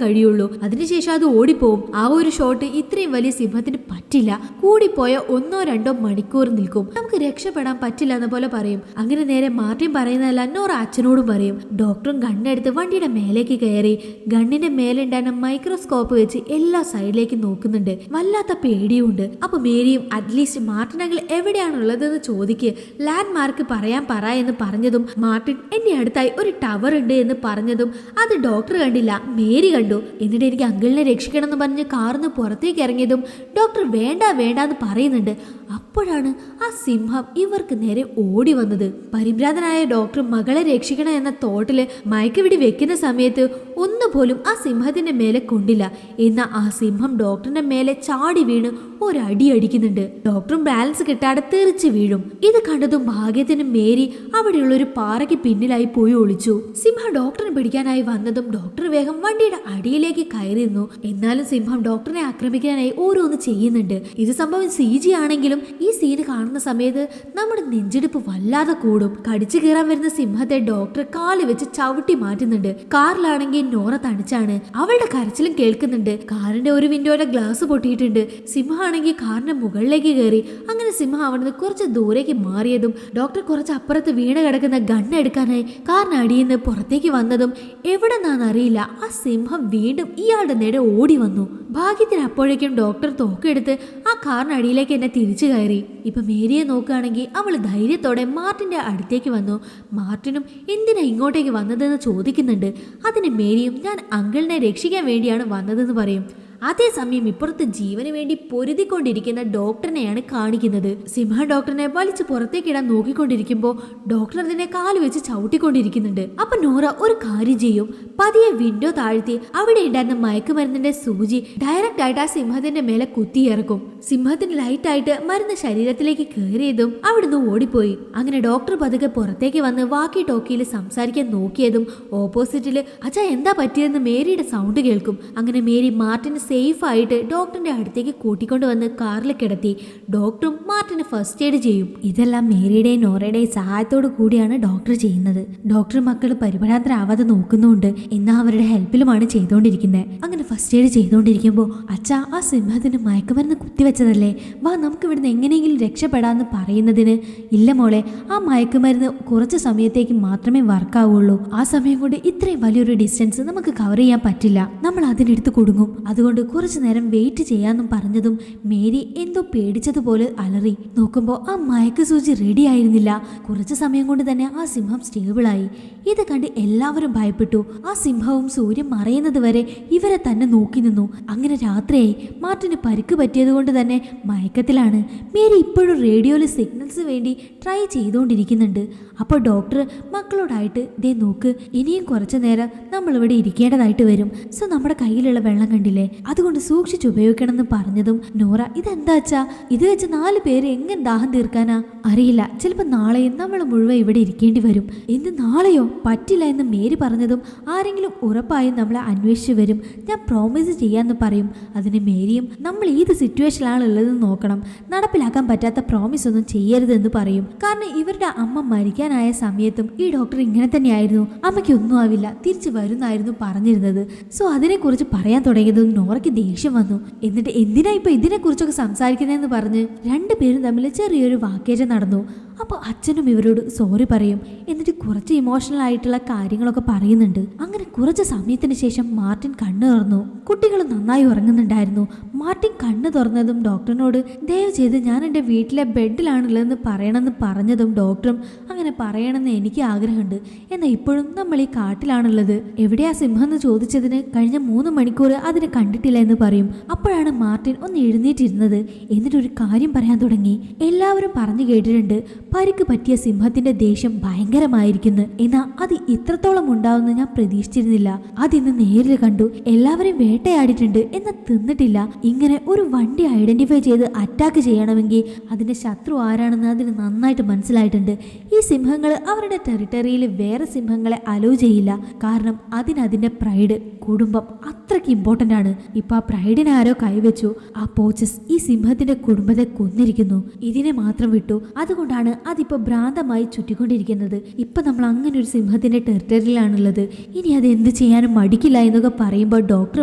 കഴിയുള്ളൂ. അതിനുശേഷം അത് ഓടിപ്പോവും. ആ ഒരു ഷോട്ട് ഇത്രയും വലിയ സിംഹത്തിന് പറ്റില്ല. കൂടിപ്പോയ 1 or 2 മണിക്കൂർ നിൽക്കും. നമുക്ക് രക്ഷപ്പെടാൻ പറ്റില്ല എന്ന പോലെ പറയും. അങ്ങനെ നേരെ മാർട്ടിൻ പറയുന്നതല്ല നോറ അച്ഛനോടും പറയും. ഡോക്ടറും ഗണ്ണെടുത്ത് വണ്ടിയുടെ മേലേക്ക് കയറി ഗണ്ണിന്റെ മേലുണ്ടായിരുന്ന മൈക്രോസ്കോപ്പ് വെച്ച് എല്ലാ സൈഡിലേക്ക് നോക്കുന്നുണ്ട്. വല്ലാത്ത പേടിയുണ്ട്. അപ്പൊ മേരിയും അറ്റ്ലീസ്റ്റ് മാർട്ടിനങ്ങൾ എവിടെയാണുള്ളതെന്ന് ചോദിക്ക്, ലാൻഡ് മാർക്ക് പറയാൻ പറ എന്ന് പറഞ്ഞതും മാർട്ടിൻ എന്റെ അടുത്തായി ഒരു ടവർ ഉണ്ട് എന്ന് പറഞ്ഞതും അത് ഡോക്ടർ കണ്ടില്ല, മേരി കണ്ടു. എന്നിട്ട് എനിക്ക് അങ്കിളിനെ രക്ഷിക്കണം എന്ന് പറഞ്ഞ് കാറിന്ന് പുറത്തേക്ക് ഇറങ്ങിയതും ഡോക്ടർ വേണ്ടാന്ന് പറയുന്നുണ്ട്. അപ്പോഴാണ് ആ സിംഹം ഇവർക്ക് നേരെ ഓടി വന്നത്. പരിഭ്രാന്തനായ ഡോക്ടർ മകളെ രക്ഷിക്കണം എന്ന തോട്ടില് മയക്കുവെടി വെക്കുന്ന സമയത്ത് ഒന്നുപോലും ആ സിംഹത്തിന്റെ മേലെ കൊണ്ടില്ല. എന്നാൽ ആ സിംഹം ഡോക്ടറിന്റെ മേലെ ചാടി വീണ് ഒരടി അടിക്കുന്നുണ്ട്. ഡോക്ടറും ബാലൻസ് കിട്ടാതെ തെറിച്ച് വീഴും. ഇത് കണ്ടതും ഭാഗ്യത്തിന് മേരി അവിടെയുള്ള ഒരു പാറയ്ക്ക് പിന്നിലായി പോയി ഒളിച്ചു. സിംഹം ഡോക്ടറിനെ പിടിക്കാനായി വന്നതും ഡോക്ടർ വേഗം വണ്ടിയുടെ അടിയിലേക്ക് കയറിയിരുന്നു. എന്നാലും സിംഹം ഡോക്ടറിനെ ആക്രമിക്കാനായി ഓരോന്ന് ചെയ്യുന്നുണ്ട്. ഇത് സംഭവം CG ആണെങ്കിലും ഈ സീന് കാണുന്ന സമയത്ത് നമ്മുടെ നെഞ്ചിടിപ്പ് വല്ലാതെ കൂടും. കടിച്ചു കീറാൻ വരുന്ന സിംഹത്തെ ഡോക്ടർ കാല് വെച്ച് ചവിട്ടി മാറ്റുന്നുണ്ട്. കാറിലാണെങ്കിൽ നോറ തണിച്ചാണ്. അവളുടെ കരച്ചിലും കേൾക്കുന്നുണ്ട്. കാറിന്റെ ഒരു വിൻഡോയുടെ ഗ്ലാസ് പൊട്ടിയിട്ടുണ്ട്. സിംഹമാണെങ്കിൽ കാറിന്റെ മുകളിലേക്ക് കയറി. അങ്ങനെ സിംഹം അവിടുന്ന് കുറച്ച് ദൂരേക്ക് മാറിയതും ഡോക്ടർ കുറച്ച് അപ്പുറത്ത് വീണ് കിടക്കുന്ന ഗണ്ണ് എടുക്കാനായി കാറിന് അടിയിൽ നിന്ന് പുറത്തേക്ക് വന്നതും എവിടെന്നാന്നറിയില്ല ആ സിംഹം വീണ്ടും ഇയാളുടെ നേരെ ഓടി വന്നു. ഭാഗ്യത്തിന് അപ്പോഴേക്കും ഡോക്ടർ തോക്കെടുത്ത് ആ കാറിനടിയിലേക്ക് എന്നെ തിരിച്ചു കയറി. ഇപ്പൊ മേരിയെ നോക്കുകയാണെങ്കിൽ അവൾ ധൈര്യത്തോടെ മാർട്ടിന്റെ അടുത്തേക്ക് വന്നു. മാർട്ടിനും എന്തിനാ ഇങ്ങോട്ടേക്ക് വന്നതെന്ന് ചോദിക്കുന്നുണ്ട്. അതിന് മേരിയും ഞാൻ അങ്കിളിനെ രക്ഷിക്കാൻ വേണ്ടിയാണ് വന്നതെന്ന് പറയും. അതേസമയം ഇപ്പുറത്ത് ജീവന് വേണ്ടി പൊരുതിക്കൊണ്ടിരിക്കുന്ന ഡോക്ടറിനെയാണ് കാണിക്കുന്നത്. സിംഹ ഡോക്ടറിനെ വലിച്ചു പുറത്തേക്കിടാൻ നോക്കിക്കൊണ്ടിരിക്കുമ്പോൾ ഡോക്ടർ അതിനെ കാല് വെച്ച് ചവിട്ടിക്കൊണ്ടിരിക്കുന്നുണ്ട്. അപ്പൊ നോറ ഒരു കാര്യം ചെയ്യും, പതിയെ വിൻഡോ താഴ്ത്തി അവിടെ ഉണ്ടായിരുന്ന മയക്കുമരുന്നിന്റെ സൂചി ഡയറക്റ്റ് ആയിട്ട് ആ സിംഹത്തിന്റെ മേലെ കുത്തിയിറക്കും. സിംഹത്തിന് ലൈറ്റ് ആയിട്ട് മരുന്ന് ശരീരത്തിലേക്ക് കയറിയതും അവിടുന്ന് ഓടിപ്പോയി. അങ്ങനെ ഡോക്ടർ പതുക്കെ പുറത്തേക്ക് വന്ന് വാക്കി ടോക്കിയിൽ സംസാരിക്കാൻ നോക്കിയതും ഓപ്പോസിറ്റില് അച്ഛാ എന്താ പറ്റിയതെന്ന് മേരിയുടെ സൗണ്ട് കേൾക്കും. അങ്ങനെ മേരി മാർട്ടിന് സേഫ് ആയിട്ട് ഡോക്ടറിന്റെ അടുത്തേക്ക് കൂട്ടിക്കൊണ്ട് വന്ന് കാറിൽ കിടത്തി. ഡോക്ടറും മാർട്ടിന് ഫസ്റ്റ് എയ്ഡ് ചെയ്യും. ഇതെല്ലാം മേരിയുടെയും നോറയുടെയും സഹായത്തോടു കൂടിയാണ് ഡോക്ടർ ചെയ്യുന്നത്. ഡോക്ടർ മക്കൾ പരിഭ്രാന്തരാവാതെ നോക്കുന്നുണ്ട്. എന്നാൽ അവരുടെ ഹെൽപ്പിലുമാണ് ചെയ്തുകൊണ്ടിരിക്കുന്നത്. അങ്ങനെ ഫസ്റ്റ് എയ്ഡ് ചെയ്തുകൊണ്ടിരിക്കുമ്പോൾ അച്ഛാ ആ സിംഹത്തിന് മയക്കുമരുന്ന് കുത്തിവെച്ചതല്ലേ, വാ നമുക്ക് ഇവിടുന്ന് എങ്ങനെയെങ്കിലും രക്ഷപ്പെടാന്ന് പറയുന്നതിന് ഇല്ല മോളെ, ആ മയക്കുമരുന്ന് കുറച്ച് സമയത്തേക്ക് മാത്രമേ വർക്കാവുള്ളൂ. ആ സമയം കൊണ്ട് ഇത്രയും വലിയൊരു ഡിസ്റ്റൻസ് നമുക്ക് കവർ ചെയ്യാൻ പറ്റില്ല, നമ്മൾ അതിനെടുത്ത് കൊടുങ്ങും. അതുകൊണ്ട് കുറച്ചു നേരം വെയിറ്റ് ചെയ്യാന്നും പറഞ്ഞതും മേരി എന്തോ പേടിച്ചതുപോലെ അലറി. നോക്കുമ്പോൾ ആ മയക്ക് സൂചി റെഡി ആയിരുന്നില്ല. കുറച്ചു സമയം കൊണ്ട് തന്നെ ആ സിംഹം സ്റ്റേബിളായി. ഇത് കണ്ട് എല്ലാവരും ഭയപ്പെട്ടു. ആ സിംഹവും സൂര്യൻ മറയുന്നത് വരെ ഇവരെ തന്നെ നോക്കി നിന്നു. അങ്ങനെ രാത്രിയായി. മാർട്ടിന് പരിക്ക് പറ്റിയത് കൊണ്ട് തന്നെ മയക്കത്തിലാണ്. മേരി ഇപ്പോഴും റേഡിയോയിൽ സിഗ്നൽസ് വേണ്ടി ട്രൈ ചെയ്തുകൊണ്ടിരിക്കുന്നുണ്ട്. അപ്പോൾ ഡോക്ടർ മക്കളോടായിട്ട് ദേ നോക്ക്, ഇനിയും കുറച്ചു നേരം നമ്മളിവിടെ ഇരിക്കേണ്ടതായിട്ട് വരും. സോ നമ്മുടെ കയ്യിലുള്ള വെള്ളം കണ്ടില്ലേ, അതുകൊണ്ട് സൂക്ഷിച്ച് ഉപയോഗിക്കണം എന്ന് പറഞ്ഞതും നോറ ഇതെന്താച്ചാ, ഇത് വെച്ച് 4 പേര് എങ്ങനെ ദാഹം തീർക്കാനാ, അറിയില്ല, ചിലപ്പോൾ നാളെയും നമ്മൾ മുഴുവൻ ഇവിടെ ഇരിക്കേണ്ടി വരും. എന്ത് നാളെയോ, പറ്റില്ല എന്ന് മേരി പറഞ്ഞതും ആരെങ്കിലും ഉറപ്പായും നമ്മളെ അന്വേഷിച്ചു വരും, ഞാൻ പ്രോമിസ് ചെയ്യാന്ന് പറയും. അതിന് മേരിയും നമ്മൾ ഏത് സിറ്റുവേഷനിലാണ് ഉള്ളതെന്ന് നോക്കണം, നടപ്പിലാക്കാൻ പറ്റാത്ത പ്രോമിസ് ഒന്നും ചെയ്യരുതെന്ന് പറയും. കാരണം ഇവരുടെ അമ്മ മരിക്കാനായ സമയത്തും ഈ ഡോക്ടർ ഇങ്ങനെ തന്നെയായിരുന്നു, അമ്മയ്ക്ക് ഒന്നും ആവില്ല, തിരിച്ചു വരുന്നായിരുന്നു പറഞ്ഞിരുന്നത്. സോ അതിനെക്കുറിച്ച് പറയാൻ തുടങ്ങിയതും നോറയ്ക്ക് ദേഷ്യം വന്നു. എന്നിട്ട് എന്തിനാ ഇപ്പൊ ഇതിനെക്കുറിച്ചൊക്കെ സംസാരിക്കുന്നതെന്ന് പറഞ്ഞ് 2 പേരും തമ്മിൽ ചെറിയൊരു വാക്കേറ്റം നടന്നു. അപ്പോൾ അച്ഛനും ഇവരോട് സോറി പറയും. എന്നിട്ട് കുറച്ച് ഇമോഷണൽ ആയിട്ടുള്ള കാര്യങ്ങളൊക്കെ പറയുന്നുണ്ട്. അങ്ങനെ കുറച്ച് സമയത്തിന് ശേഷം മാർട്ടിൻ കണ്ണു തുറന്നു. കുട്ടികൾ നന്നായി ഉറങ്ങുന്നുണ്ടായിരുന്നു. മാർട്ടിൻ കണ്ണു തുറന്നതും ഡോക്ടറിനോട് ദയവ് ചെയ്ത് ഞാൻ എൻ്റെ വീട്ടിലെ ബെഡിലാണുള്ളതെന്ന് പറയണമെന്ന് പറഞ്ഞതും ഡോക്ടറും അങ്ങനെ പറയണമെന്ന് എനിക്ക് ആഗ്രഹമുണ്ട്, എന്നാൽ ഇപ്പോഴും നമ്മൾ ഈ കാട്ടിലാണുള്ളത്, എവിടെയാ സിംഹം എന്ന് ചോദിച്ചതിന് കഴിഞ്ഞ 3 മണിക്കൂർ അതിനെ കണ്ടിട്ടില്ല എന്ന് പറയും. അപ്പോഴാണ് മാർട്ടിൻ ഒന്ന് എഴുന്നേറ്റിരുന്നത്. എന്നിട്ടൊരു കാര്യം പറയാൻ തുടങ്ങി. എല്ലാവരും പറഞ്ഞു കേട്ടിട്ടുണ്ട് പരിക്ക് പറ്റിയ സിംഹത്തിന്റെ ദേഷ്യം ഭയങ്കരമായിരിക്കുന്നു, എന്നാൽ അത് ഇത്രത്തോളം ഉണ്ടാവുമെന്ന് ഞാൻ പ്രതീക്ഷിച്ചിരുന്നില്ല. അതിന്ന് നേരിൽ കണ്ടു. എല്ലാവരും വേട്ടയാടിയിട്ടുണ്ട്, എന്നാൽ തിന്നിട്ടില്ല. ഇങ്ങനെ ഒരു വണ്ടി ഐഡന്റിഫൈ ചെയ്ത് അറ്റാക്ക് ചെയ്യണമെങ്കിൽ അതിന്റെ ശത്രു ആരാണെന്ന് അതിന് നന്നായിട്ട് മനസ്സിലായിട്ടുണ്ട്. ഈ സിംഹങ്ങൾ അവരുടെ ടെറിട്ടറിയിൽ വേറെ സിംഹങ്ങളെ അലോ ചെയ്യില്ല, കാരണം അതിന്റെ പ്രൈഡ്, കുടുംബം അത്രയ്ക്ക് ഇമ്പോർട്ടന്റ് ആണ്. ഇപ്പൊ ആ പ്രൈഡിനെ ആരോ കൈവച്ചു. ആ പോച്ചസ് ഈ സിംഹത്തിന്റെ കുടുംബത്തെ കൊന്നിരിക്കുന്നു. ഇതിനെ മാത്രം വിട്ടു. അതുകൊണ്ടാണ് അതിപ്പോ ഭ്രാന്തമായി ചുറ്റിക്കൊണ്ടിരിക്കുന്നത്. ഇപ്പൊ നമ്മൾ അങ്ങനെ ഒരു സിംഹത്തിന്റെ ടെറിട്ടറിയിലാണുള്ളത്. ഇനി അത് എന്ത് ചെയ്യാനും മടിക്കില്ല എന്നൊക്കെ പറയുമ്പോൾ ഡോക്ടർ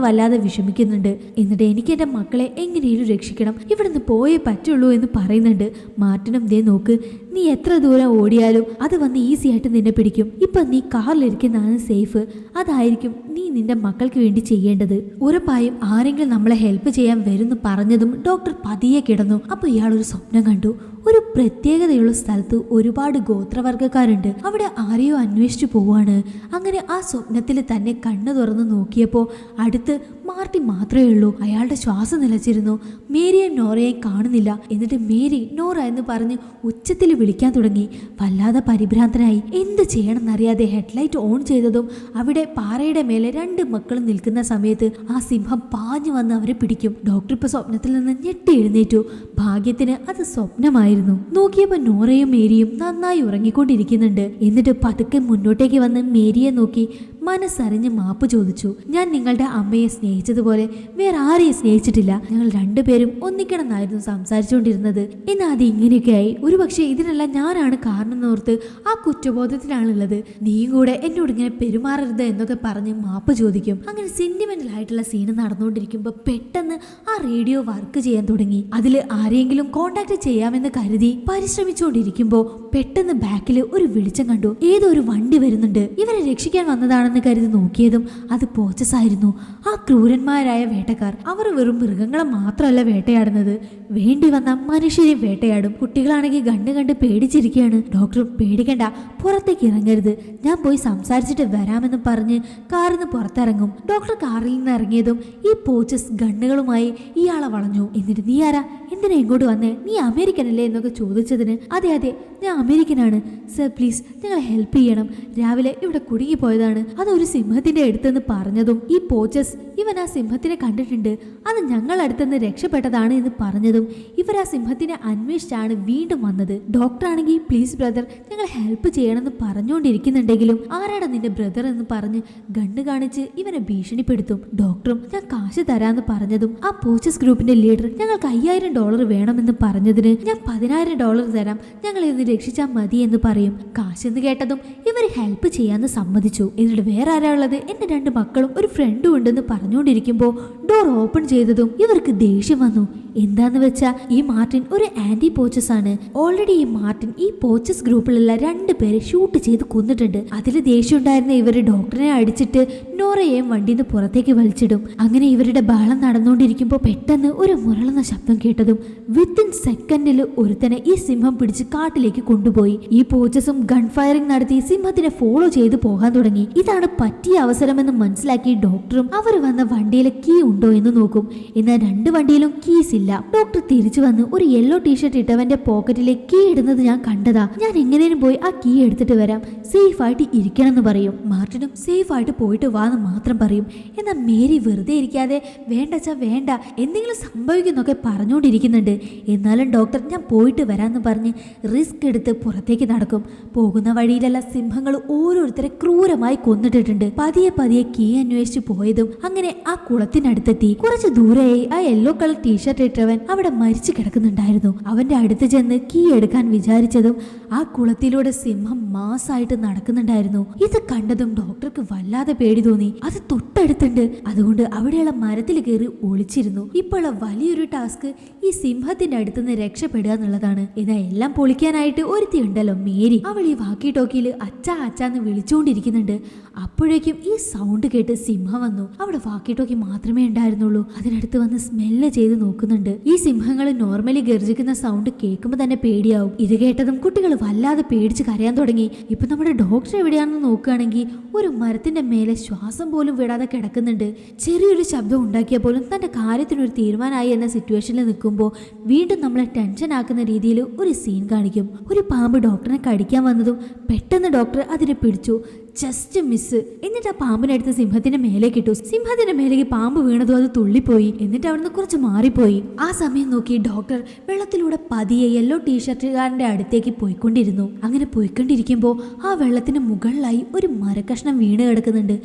വല്ലാതെ വിഷമിക്കുന്നുണ്ട്. എന്നിട്ട് എനിക്ക് എന്റെ മക്കളെ എങ്ങനെയും രക്ഷിക്കണം, ഇവിടുന്ന് പോയേ പറ്റുള്ളൂ എന്ന് പറയുന്നുണ്ട്. മാർട്ടിനും ദേ നോക്ക്, നീ എത്ര ദൂരം ഓടിയാലും അത് വന്ന് ഈസി ആയിട്ട് നിന്നെ പിടിക്കും. ഇപ്പൊ നീ കാറിലിരിക്കുന്നതാണ് സേഫ്. അതായിരിക്കും നീ നിന്റെ മക്കൾക്ക് വേണ്ടി ചെയ്യേണ്ടത്. ഉറപ്പായും ആരെങ്കിലും നമ്മളെ ഹെൽപ്പ് ചെയ്യാൻ വരുന്നു പറഞ്ഞതും ഡോക്ടർ പതിയെ കിടന്നു. അപ്പൊ ഇയാൾ ഒരു സ്വപ്നം കണ്ടു. ഒരു പ്രത്യേകതയുള്ള സ്ഥലത്ത് ഒരുപാട് ഗോത്രവർഗക്കാരുണ്ട്. അവിടെ ആരെയോ അന്വേഷിച്ചു പോവാണ്. അങ്ങനെ ആ സ്വപ്നത്തിൽ തന്നെ കണ്ണു തുറന്ന് നോക്കിയപ്പോൾ അടുത്ത് മാർട്ടിൻ മാത്രമേ ഉള്ളൂ. അയാളുടെ ശ്വാസം നിലച്ചിരുന്നു. മേരിയെയും നോറയെയും കാണുന്നില്ല. എന്നിട്ട് മേരി, നോറ എന്ന് പറഞ്ഞ് ഉച്ചത്തിൽ വിളിക്കാൻ തുടങ്ങി. വല്ലാതെ പരിഭ്രാന്തനായി. എന്ത് ചെയ്യണമെന്നറിയാതെ ഹെഡ്ലൈറ്റ് ഓൺ ചെയ്തതും അവിടെ പാറയുടെ മേലെ 2 മക്കളും നിൽക്കുന്ന സമയത്ത് ആ സിംഹം പാഞ്ഞു വന്ന് അവരെ പിടിക്കും. ഡോക്ടർ ഇപ്പൊ സ്വപ്നത്തിൽ നിന്ന് ഞെട്ടി എഴുന്നേറ്റു. ഭാഗ്യത്തിന് അത് സ്വപ്നമായിരുന്നു. നോക്കിയപ്പോൾ നോറയും മേരിയും നന്നായി ഉറങ്ങിക്കൊണ്ടിരിക്കുന്നുണ്ട്. എന്നിട്ട് പതുക്കെ മുന്നോട്ടേക്ക് വന്ന് മേരിയെ നോക്കി മനസ്സറിഞ്ഞ് മാപ്പ് ചോദിച്ചു. ഞാൻ നിങ്ങളുടെ അമ്മയെ സ്നേഹിച്ചതുപോലെ വേറെ ആരെയും സ്നേഹിച്ചിട്ടില്ല. ഞങ്ങൾ 2 പേരും ഒന്നിക്കണമെന്നായിരുന്നു സംസാരിച്ചുകൊണ്ടിരുന്നത്. എന്നാൽ അത് ഇങ്ങനെയൊക്കെയായി. ഒരുപക്ഷെ ഇതിനെല്ലാം ഞാനാണ് കാരണം എന്നോർത്ത് ആ കുറ്റബോധത്തിലാണുള്ളത്. നീയും കൂടെ എന്നോട് ഇങ്ങനെ പെരുമാറരുത് എന്നൊക്കെ പറഞ്ഞ് മാപ്പ് ചോദിക്കും. അങ്ങനെ സെന്റിമെന്റൽ ആയിട്ടുള്ള സീന് നടന്നുകൊണ്ടിരിക്കുമ്പോൾ പെട്ടെന്ന് ആ റേഡിയോ വർക്ക് ചെയ്യാൻ തുടങ്ങി. അതിൽ ആരെങ്കിലും കോണ്ടാക്ട് ചെയ്യാമെന്ന് കരുതി പരിശ്രമിച്ചുകൊണ്ടിരിക്കുമ്പോൾ പെട്ടെന്ന് ബാക്കിൽ ഒരു വെളിച്ചം കണ്ടു. ഏതോ ഒരു വണ്ടി വരുന്നുണ്ട്. ഇവരെ രക്ഷിക്കാൻ വന്നതാണെന്ന് കരുതി നോക്കിയതും അത് പോച്ചസ് ആയിരുന്നു. ആ ക്രൂരന്മാരായ വേട്ടക്കാർ. അവർ വെറും മൃഗങ്ങളെ മാത്രമല്ല വേട്ടയാടുന്നത്, വേണ്ടി വന്ന മനുഷ്യരെ വേട്ടയാടും. കുട്ടികളാണെങ്കിൽ കണ്ട് പേടിച്ചിരിക്കുകയാണ്. ഡോക്ടർ പേടിക്കണ്ട, പുറത്തേക്ക് ഇറങ്ങരുത്, ഞാൻ പോയി സംസാരിച്ചിട്ട് വരാമെന്ന് പറഞ്ഞ് കാറിൽ നിന്ന് പുറത്തിറങ്ങും. ഡോക്ടർ കാറിൽ നിന്ന് ഇറങ്ങിയതും ഈ പോച്ചസ് ഗണ്ണുകളുമായി ഇയാളെ വളഞ്ഞു. എന്നിട്ട് നീ ആരാ, എന്തിനാ ഇങ്ങോട്ട് വന്നേ, നീ അമേരിക്കൻ അല്ലേ എന്നൊക്കെ ചോദിച്ചതിന് അതെ ഞാൻ അമേരിക്കനാണ് സർ, പ്ലീസ് ഞങ്ങളെ ഹെൽപ്പ് ചെയ്യണം, രാവിലെ ഇവിടെ കുടുങ്ങിപ്പോയതാണ്, അതൊരു സിംഹത്തിന്റെ അടുത്തെന്ന് പറഞ്ഞതും ഈ പോച്ചസ് ഇവൻ ആ സിംഹത്തിനെ കണ്ടിട്ടുണ്ട്, അത് ഞങ്ങളടുത്തുനിന്ന് രക്ഷപ്പെട്ടതാണ് എന്ന് പറഞ്ഞതും ഇവർ ആ സിംഹത്തിനെ അന്വേഷിച്ചാണ് വീണ്ടും വന്നത്. ഡോക്ടറാണെങ്കിൽ പ്ലീസ് ബ്രദർ ഞങ്ങളെ ഹെൽപ്പ് ചെയ്യണമെന്ന് പറഞ്ഞുകൊണ്ടിരിക്കുന്നുണ്ടെങ്കിലും ആരാടാ നിന്റെ ബ്രദർ എന്ന് പറഞ്ഞ് ഗണ്ണ് കാണിച്ച് ഇവനെ ഭീഷണിപ്പെടുത്തും. ഡോക്ടറും ഞാൻ കാശ് തരാമെന്ന് പറഞ്ഞതും ആ പോച്ചസ് ഗ്രൂപ്പിന്റെ ലീഡർ ഞങ്ങൾക്ക് $5000 വേണമെന്ന് പറഞ്ഞതിന് ഞാൻ $10,000 തരാം, ഞങ്ങളെ ഒന്ന് രക്ഷിച്ചാൽ മതി എന്ന് പറയും. കാശെന്ന് കേട്ടതും ഇവർ ഹെൽപ്പ് ചെയ്യാന്ന് സമ്മതിച്ചു. എന്നിട്ട് വേറെ ആരാ ഉള്ളത്, എന്റെ 2 മക്കളും ഒരു ഫ്രണ്ടും ഉണ്ടെന്ന് പറഞ്ഞുകൊണ്ടിരിക്കുമ്പോൾ ഡോർ ഓപ്പൺ ചെയ്തതും ഇവർക്ക് ദേഷ്യം വന്നു. എന്താന്ന് വെച്ചാ ഈ മാർട്ടിൻ ഒരു ആന്റി പോച്ചസ് ആണ്. ഓൾറെഡി ഈ മാർട്ടിൻ ഈ പോച്ചസ് ഗ്രൂപ്പിലുള്ള 2 പേരെ ഷൂട്ട് ചെയ്ത് കൊന്നിട്ടുണ്ട്. അതിൽ ദേഷ്യം ഉണ്ടായിരുന്ന ഇവര് ഡോക്ടറിനെ അടിച്ചിട്ട് നോറയെയും വണ്ടിന്ന് പുറത്തേക്ക് വലിച്ചിടും. അങ്ങനെ ഇവരുടെ ബഹളം നടന്നുകൊണ്ടിരിക്കുമ്പോൾ പെട്ടെന്ന് ഒരു മുരളുന്ന ശബ്ദം കേട്ടതും വിത്തിൻ സെക്കൻഡിൽ ഒരുത്തനെ ഈ സിംഹം പിടിച്ച് കാട്ടിലേക്ക് കൊണ്ടുപോയി. ഈ പോച്ചസും ഗൺ ഫയറിംഗ് നടത്തി സിംഹത്തിനെ ഫോളോ ചെയ്ത് പോകാൻ തുടങ്ങി. ഇതാണ് പറ്റിയ അവസരമെന്ന് മനസ്സിലാക്കി ഡോക്ടറും അവർ വന്ന വണ്ടിയിലെ കീ ഉണ്ടോ എന്ന് നോക്കും. എന്നാൽ 2 വണ്ടിയിലും കീസ് ഇല്ല. ഡോക്ടർ തിരിച്ചു വന്ന് ഒരു യെല്ലോ ടീഷർട്ട് ഇട്ടവന്റെ പോക്കറ്റിലെ കീ ഇടുന്നത് ഞാൻ കണ്ടതാ, ഞാൻ എങ്ങനെയും പോയി ആ കീ എടുത്തിട്ട് വരാം, സേഫ് ആയിട്ട് ഇരിക്കണം എന്ന് പറയും. മാർട്ടിനും സേഫ് ആയിട്ട് പോയിട്ട് വാന്ന് മാത്രം പറയും. എന്നാൽ മേരി വെറുതെ ഇരിക്കാതെ വേണ്ടച്ചാ വേണ്ട, എന്തെങ്കിലും സംഭവിക്കുന്നൊക്കെ പറഞ്ഞുകൊണ്ടിരിക്കുന്നുണ്ട്. എന്നാലും ഡോക്ടർ ഞാൻ പോയിട്ട് വരാമെന്ന് പറഞ്ഞ് റിസ്ക് എടുത്ത് പുറത്തേക്ക് നടക്കും. പോകുന്ന വഴിയിലെല്ലാം സിംഹങ്ങൾ ഓരോരുത്തരെ ക്രൂരമായി കൊന്നിട്ടിട്ടുണ്ട്. പതിയെ കീ അന്വേഷിച്ച് പോയതും അങ്ങനെ ആ കുളത്തിനടുത്തെത്തി. കുറച്ച് ദൂരെയായി ആ യെല്ലോ കളർ ടീഷർട്ട് കുത്തേറ്റവൻ അവിടെ മരിച്ചു കിടക്കുന്നുണ്ടായിരുന്നു. അവന്റെ അടുത്ത് ചെന്ന് കീ എടുക്കാൻ വിചാരിച്ചതും ആ കുളത്തിലൂടെ സിംഹം മാസായിട്ട് നടക്കുന്നുണ്ടായിരുന്നു. ഇത് കണ്ടതും ഡോക്ടർക്ക് വല്ലാതെ പേടി തോന്നി. അത് തൊട്ടടുത്തുണ്ട്, അതുകൊണ്ട് അവിടെയുള്ള മരത്തിൽ കയറി ഒളിച്ചിരുന്നു. ഇപ്പോൾ വലിയൊരു ടാസ്ക് ഈ സിംഹത്തിന്റെ അടുത്തുനിന്ന് രക്ഷപ്പെടുക എന്നുള്ളതാണ്. എന്നാൽ എല്ലാം പൊളിക്കാനായിട്ട് ഒരുത്തി ഉണ്ടല്ലോ, മേരി. അവൾ ഈ വാക്കി ടോക്കിയിൽ അച്ഛാ അച്ഛാന്ന് വിളിച്ചുകൊണ്ടിരിക്കുന്നുണ്ട്. അപ്പോഴേക്കും ഈ സൗണ്ട് കേട്ട് സിംഹം വന്നു. അവിടെ വാക്കി ടോക്കി മാത്രമേ ഉണ്ടായിരുന്നുള്ളൂ. അതിനടുത്ത് വന്ന് സ്മെല്ല് ചെയ്ത് നോക്കുന്നുണ്ട്. ഈ സിംഹങ്ങൾ നോർമലി ഗർജിക്കുന്ന സൗണ്ട് കേൾക്കുമ്പോൾ തന്നെ പേടിയാവും. ഇത് കേട്ടതും കുട്ടികൾ വല്ലാതെ പേടിച്ച് കരയാൻ തുടങ്ങി. ഇപ്പൊ നമ്മുടെ ഡോക്ടർ എവിടെയാണെന്ന് നോക്കുകയാണെങ്കിൽ ഒരു മരത്തിന്റെ മേലെ ശ്വാസം പോലും വിടാതെ കിടക്കുന്നുണ്ട്. ചെറിയൊരു ശബ്ദം ഉണ്ടാക്കിയാൽ പോലും തന്റെ കാര്യത്തിനൊരു തീരുമാനമായി എന്ന സിറ്റുവേഷനിൽ നിൽക്കുമ്പോൾ വീണ്ടും നമ്മളെ ടെൻഷൻ ആക്കുന്ന രീതിയിൽ ഒരു സീൻ കാണിക്കും. ഒരു പാമ്പ് ഡോക്ടറിനെ കടിക്കാൻ വന്നതും പെട്ടെന്ന് ഡോക്ടർ അതിനെ പിടിച്ചു. Just miss. എന്നിട്ട് ആ പാമ്പിനെടുത്ത് സിംഹത്തിന്റെ മേലേക്ക് ഇട്ടു. സിംഹത്തിന്റെ മേലേക്ക് പാമ്പ് വീണതും അത് തുള്ളിപ്പോയി. എന്നിട്ട് അവിടുന്ന് കുറച്ച് മാറിപ്പോയി. ആ സമയം നോക്കി ഡോക്ടർ വെള്ളത്തിലൂടെ പതിയെ യെല്ലോ ടീഷർട്ടുകാരന്റെ അടുത്തേക്ക് പോയിക്കൊണ്ടിരുന്നു. അങ്ങനെ പോയിക്കൊണ്ടിരിക്കുമ്പോൾ ആ വെള്ളത്തിന് മുകളിലായി ഒരു മരക്കഷ്ണം വീണ് കിടക്കുന്നുണ്ട്.